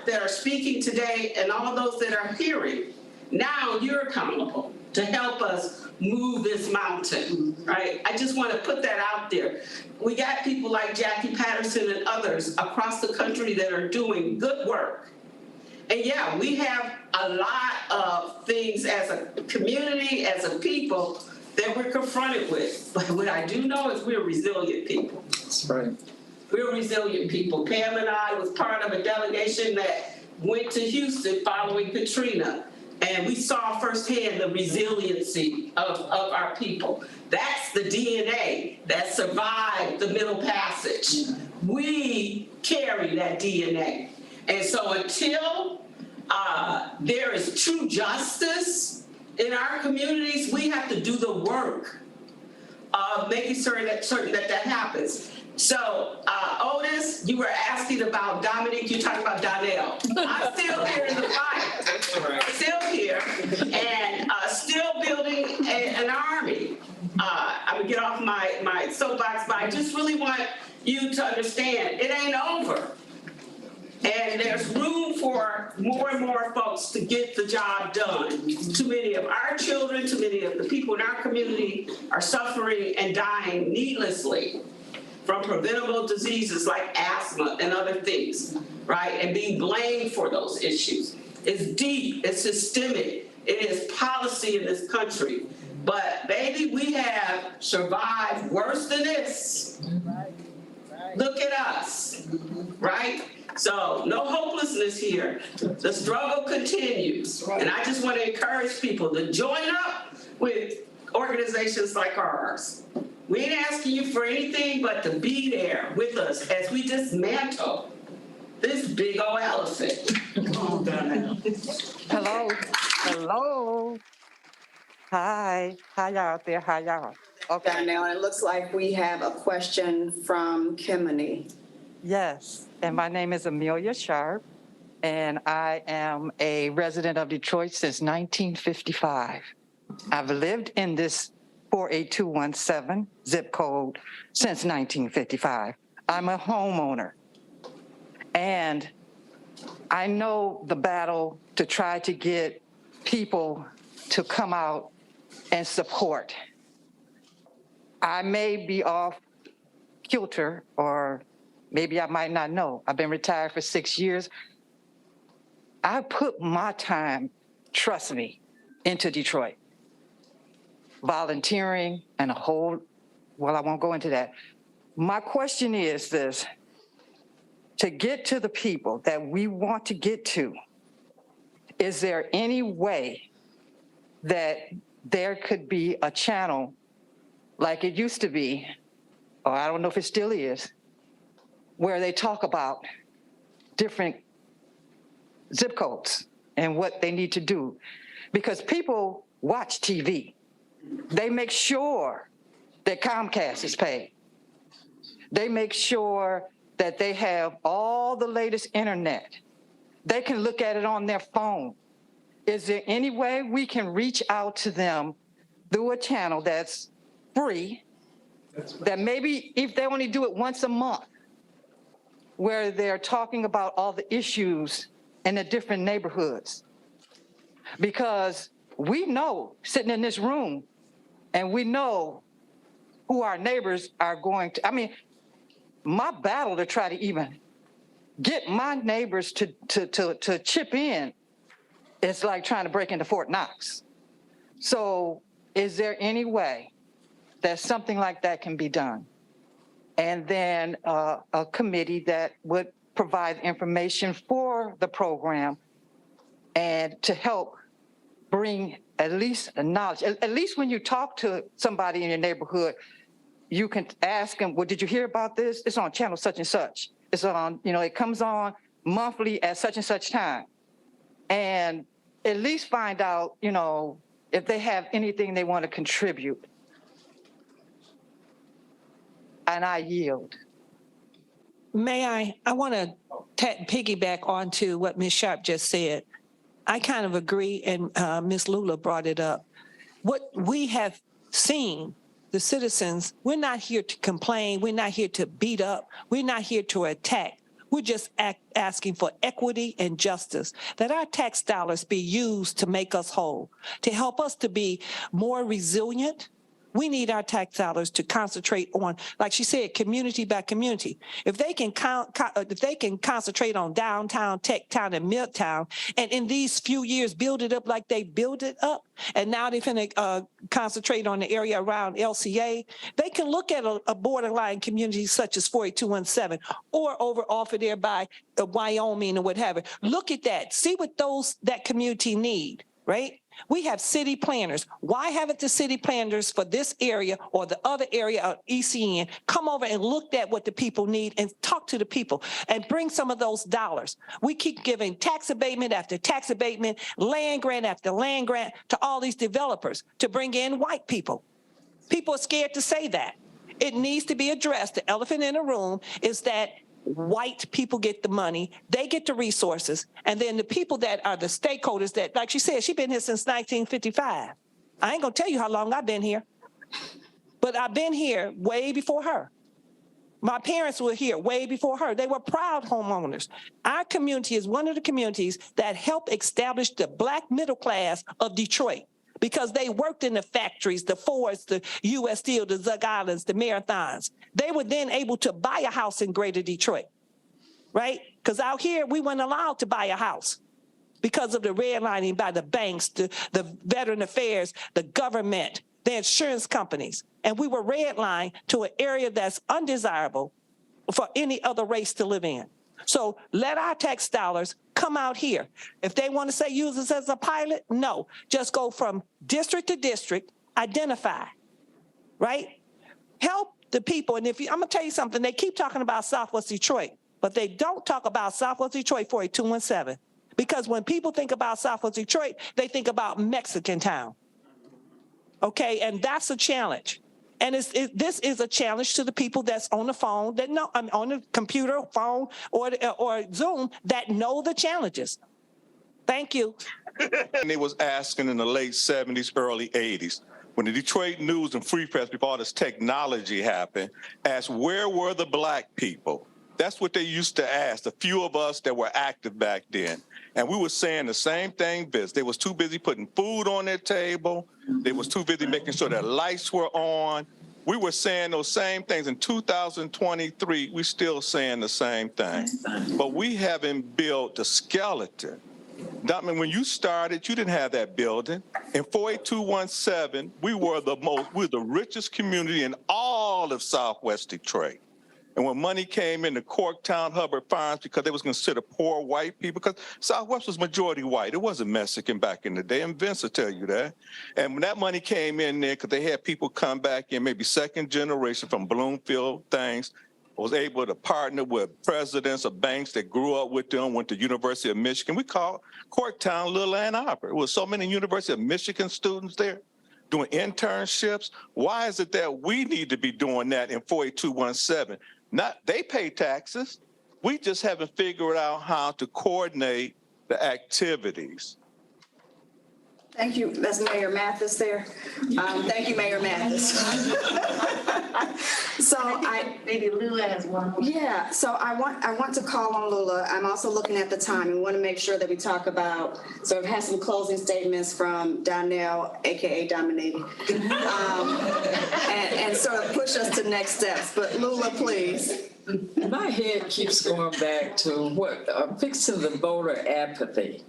that are speaking today, and all those that are hearing, now you're accountable to help us move this mountain, right? I just want to put that out there. We got people like Jackie Patterson and others across the country that are doing good work. And yeah, we have a lot of things as a community, as a people, that we're confronted with. But what I do know is we're resilient people. That's right. We're resilient people. Pam and I was part of a delegation that went to Houston following Katrina. And we saw firsthand the resiliency of our people. That's the DNA that survived the Middle Passage. We carry that DNA. And so until there is true justice in our communities, we have to do the work of making certain that happens. So, Otis, you were asking about Dominique, you're talking about Donnell. I'm still here in the fight. Still here, and still building an army. I'm gonna get off my soapbox, but I just really want you to understand it ain't over. And there's room for more and more folks to get the job done. Too many of our children, too many of the people in our community are suffering and dying needlessly from preventable diseases like asthma and other things, right? And being blamed for those issues. It's deep, it's systemic, it is policy in this country. But baby, we have survived worse than this. Look at us, right? So no hopelessness here. The struggle continues. And I just want to encourage people to join up with organizations like ours. We ain't asking you for anything but to be there with us as we dismantle this big old elephant. Hello. Hello. Hi. Hi, y'all out there. Hi, y'all. Okay. Now, it looks like we have a question from Kimony. Yes. And my name is Amelia Sharp, and I am a resident of Detroit since 1955. I've lived in this 48217 zip code since 1955. I'm a homeowner, and I know the battle to try to get people to come out and support. I may be off kilter, or maybe I might not know. I've been retired for 6 years. I put my time, trust me, into Detroit. Volunteering and a whole, well, I won't go into that. My question is this: to get to the people that we want to get to, is there any way that there could be a channel like it used to be, or I don't know if it still is, where they talk about different zip codes and what they need to do? Because people watch TV. They make sure that Comcast is paid. They make sure that they have all the latest internet. They can look at it on their phone. Is there any way we can reach out to them through a channel that's free that maybe if they only do it once a month, where they're talking about all the issues in the different neighborhoods. Because we know, sitting in this room, and we know who our neighbors are going to, I mean, my battle to try to even get my neighbors to chip in is like trying to break into Fort Knox. So is there any way that something like that can be done? And then a committee that would provide information for the program and to help bring at least a knowledge. At least when you talk to somebody in your neighborhood, you can ask them, well, did you hear about this? It's on channel such and such. It's on, it comes on monthly at such and such time. And at least find out, if they have anything they want to contribute. And I yield. May I want to piggyback onto what Ms. Sharp just said. I kind of agree, and Ms. Lula brought it up. What we have seen, the citizens, we're not here to complain. We're not here to beat up. We're not here to attack. We're just asking for equity and justice, that our tax dollars be used to make us whole, to help us to be more resilient. We need our tax dollars to concentrate on, like she said, community by community. If they can concentrate on downtown, tech town, and midtown, and in these few years build it up like they build it up, and now they're going to concentrate on the area around LCA, they can look at a borderline community such as 48217 or over off of there by Wyoming or what have you. Look at that. See what that community need, right? We have city planners. Why haven't the city planners for this area or the other area of ECN come over and looked at what the people need and talk to the people and bring some of those dollars? We keep giving tax abatement after tax abatement, land grant after land grant to all these developers to bring in white people. People are scared to say that. It needs to be addressed. The elephant in the room is that white people get the money, they get the resources, and then the people that are the stakeholders that, like she said, she's been here since 1955. I ain't gonna tell you how long I've been here, but I've been here way before her. My parents were here way before her. They were proud homeowners. Our community is one of the communities that helped establish the Black middle class of Detroit, because they worked in the factories, the Fords, the U.S. Steel, the Zug Islands, the Marathons. They were then able to buy a house in Greater Detroit, right? Because out here, we weren't allowed to buy a house because of the redlining by the banks, the Veteran Affairs, the government, the insurance companies. And we were redlined to an area that's undesirable for any other race to live in. So let our tax dollars come out here. If they want to say use this as a pilot, no. Just go from district to district, identify, right? Help the people. And I'm going to tell you something, they keep talking about Southwest Detroit, but they don't talk about Southwest Detroit 48217. Because when people think about Southwest Detroit, they think about Mexican Town. Okay, and that's a challenge. And this is a challenge to the people that's on the phone, that know, on the computer, phone, or Zoom, that know the challenges. Thank you. And they was asking in the late 70s, early 80s, when the Detroit News and Free Press, before all this technology happened, asked where were the Black people? That's what they used to ask, the few of us that were active back then. And we were saying the same thing, Biz. They was too busy putting food on their table. They was too busy making sure that lights were on. We were saying those same things. In 2023, we're still saying the same thing. But we haven't built the skeleton. I mean, when you started, you didn't have that building. In 48217, we were the richest community in all of Southwest Detroit. And when money came into Corktown, Hubbard Farms, because they was considered poor white people, because Southwest was majority white. It wasn't Mexican back in the day, and Vince will tell you that. And when that money came in there, because they had people come back in, maybe second generation from Bloomfield things, was able to partner with presidents of banks that grew up with them, went to University of Michigan. We called Corktown Little Ann Arbor. It was so many University of Michigan students there doing internships. Why is it that we need to be doing that in 48217? They pay taxes. We just haven't figured out how to coordinate the activities. Thank you, that's Mayor Mathis there. Thank you, Mayor Mathis. So maybe Lula has one. Yeah, so I want to call on Lula. I'm also looking at the time and want to make sure that we talk about, so I've had some closing statements from Donnell, AKA Dominated, and sort of push us to next steps. But Lula, please. My head keeps going back to fixing the voter apathy.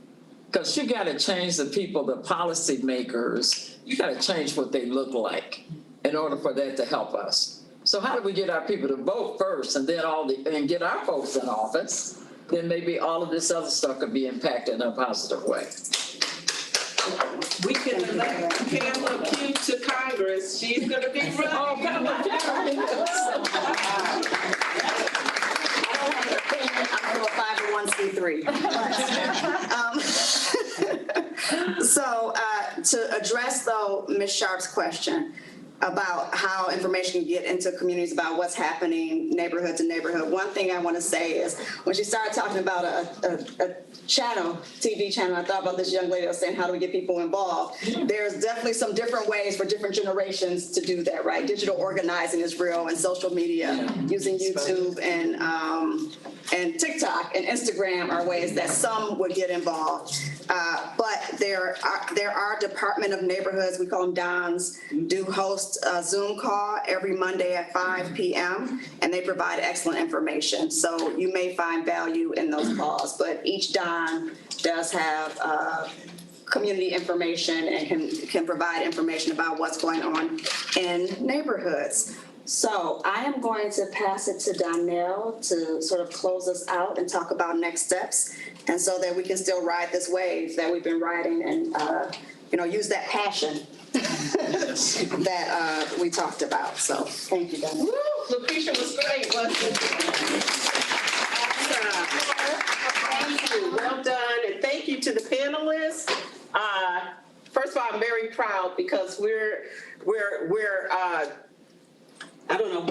Because you got to change the people, the policy makers, you got to change what they look like in order for that to help us. So how do we get our people to vote first and then and get our folks in office? Then maybe all of this other stuff could be impacted in a positive way. We can elect Pamela Q to Congress. She's going to be running. Oh, Pamela Q. I'm a 501c3. So to address, though, Ms. Sharp's question about how information can get into communities about what's happening neighborhood to neighborhood, one thing I want to say is when she started talking about a channel, TV channel, I thought about this young lady that was saying, how do we get people involved? There's definitely some different ways for different generations to do that, right? Digital organizing is real, and social media, using YouTube and TikTok and Instagram are ways that some would get involved. But there are Department of Neighborhoods, we call them DONs, do host a Zoom call every Monday at 5 p.m. and they provide excellent information. So you may find value in those calls, but each DON does have community information and can provide information about what's going on in neighborhoods. So I am going to pass it to Donnell to sort of close us out and talk about next steps, and so that we can still ride this wave that we've been riding and use that passion that we talked about. So thank you, Donnell. Lucretia was great, wasn't it? Thank you. Well done, and thank you to the panelists. First of all, I'm very proud because we're I don't know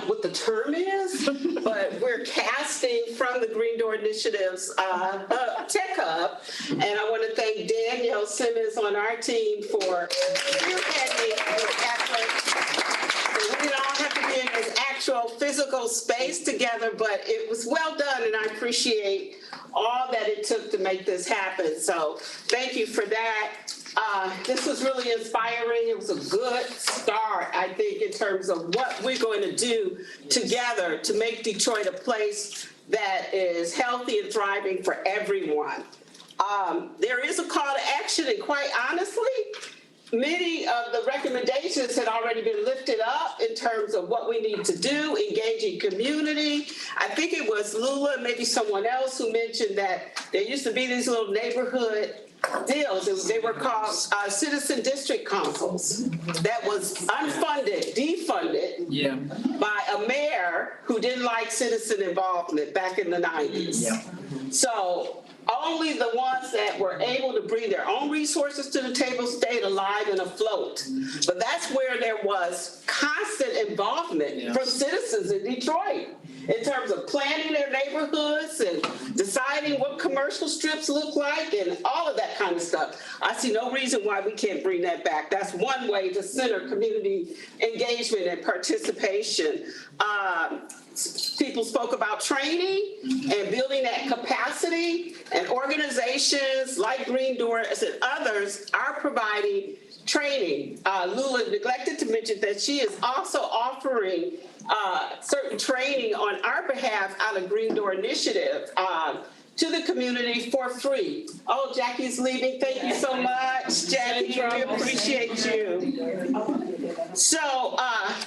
what the term is, but we're casting from the Green Door Initiative's Tech Hub. And I want to thank Danielle Simmons on our team for spearheading this effort. So we didn't all have to be in this actual physical space together, but it was well done, and I appreciate all that it took to make this happen. So thank you for that. This was really inspiring. It was a good start, I think, in terms of what we're going to do together to make Detroit a place that is healthy and thriving for everyone. There is a call to action, and quite honestly, many of the recommendations had already been lifted up in terms of what we need to do, engaging community. I think it was Lula, maybe someone else, who mentioned that there used to be these little neighborhood deals. They were called citizen district councils that was unfunded, defunded by a mayor who didn't like citizen involvement back in the 90s. So only the ones that were able to bring their own resources to the table stayed alive and afloat. But that's where there was constant involvement from citizens in Detroit in terms of planning their neighborhoods and deciding what commercial strips look like and all of that kind of stuff. I see no reason why we can't bring that back. That's one way to center community engagement and participation. People spoke about training and building that capacity, and organizations like Green Doors and others are providing training. Lula neglected to mention that she is also offering certain training on our behalf out of Green Door Initiative to the community for free. Oh, Jackie's leaving. Thank you so much, Jackie. We appreciate you. So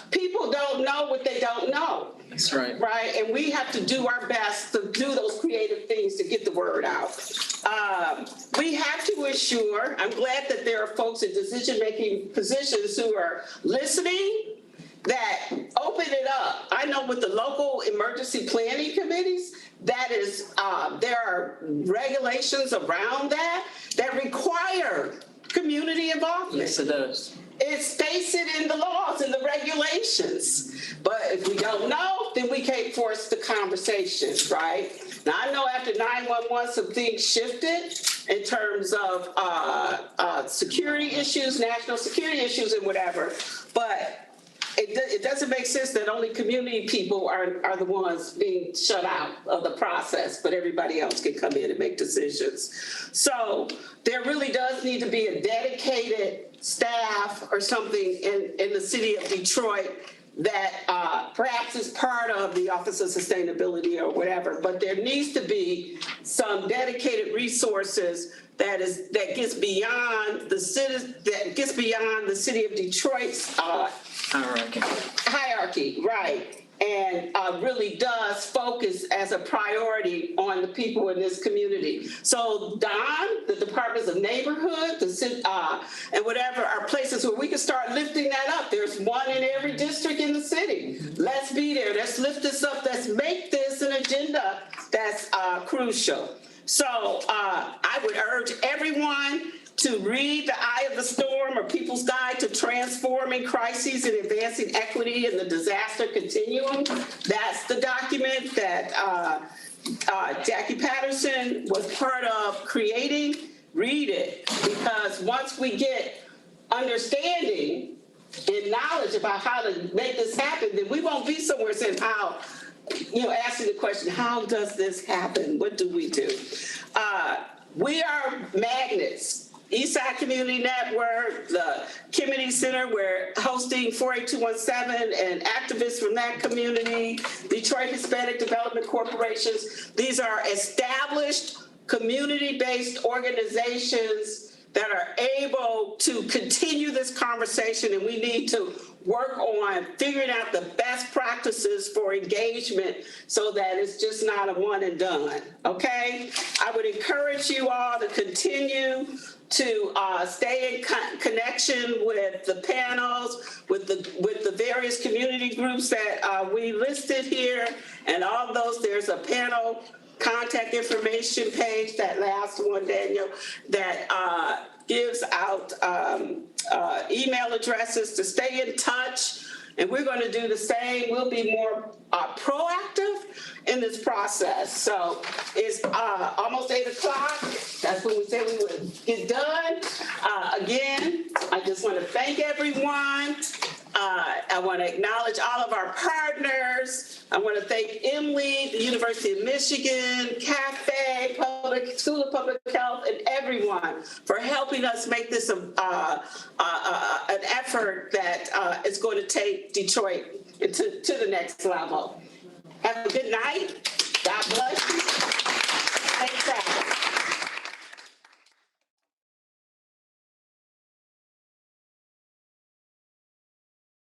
people don't know what they don't know. That's right. Right, and we have to do our best to do those creative things to get the word out. We have to ensure, I'm glad that there are folks in decision-making positions who are listening, that open it up. I know with the local emergency planning committees, that is, there are regulations around that require community involvement. Yes, it does. It states it in the laws and the regulations. But if we don't know, then we can't force the conversation, right? Now, I know after 9/11, some things shifted in terms of security issues, national security issues and whatever, but it doesn't make sense that only community people are the ones being shut out of the process, but everybody else can come in and make decisions. So there really does need to be a dedicated staff or something in the city of Detroit that perhaps is part of the Office of Sustainability or whatever, but there needs to be some dedicated resources that gets beyond the city of Detroit's hierarchy, right? And really does focus as a priority on the people in this community. So Don, the Departments of Neighborhood, and whatever are places where we can start lifting that up. There's one in every district in the city. Let's be there. Let's lift this up. Let's make this an agenda that's crucial. So I would urge everyone to read The Eye of the Storm, or People's Guide to Transforming Crises and Advancing Equity in the Disaster Continuum. That's the document that Jackie Patterson was part of creating. Read it, because once we get understanding and knowledge about how to make this happen, then we won't be somewhere saying how, asking the question, how does this happen? What do we do? We are magnets. Eastside Community Network, the Kennedy Center, we're hosting 48217 and activists from that community, Detroit Hispanic Development Corporations. These are established community-based organizations that are able to continue this conversation, and we need to work on figuring out the best practices for engagement so that it's just not a one and done, okay? I would encourage you all to continue to stay in connection with the panels, with the various community groups that we listed here, and all those. There's a panel contact information page, that last one, Daniel, that gives out email addresses to stay in touch. And we're going to do the same. We'll be more proactive in this process. So it's almost 8 o'clock. That's when we said we would get done. Again, I just want to thank everyone. I want to acknowledge all of our partners. I want to thank M-LEEaD, the University of Michigan, CAFE, School of Public Health, and everyone for helping us make this an effort that is going to take Detroit to the next level. Have a good night. God bless you. Thanks,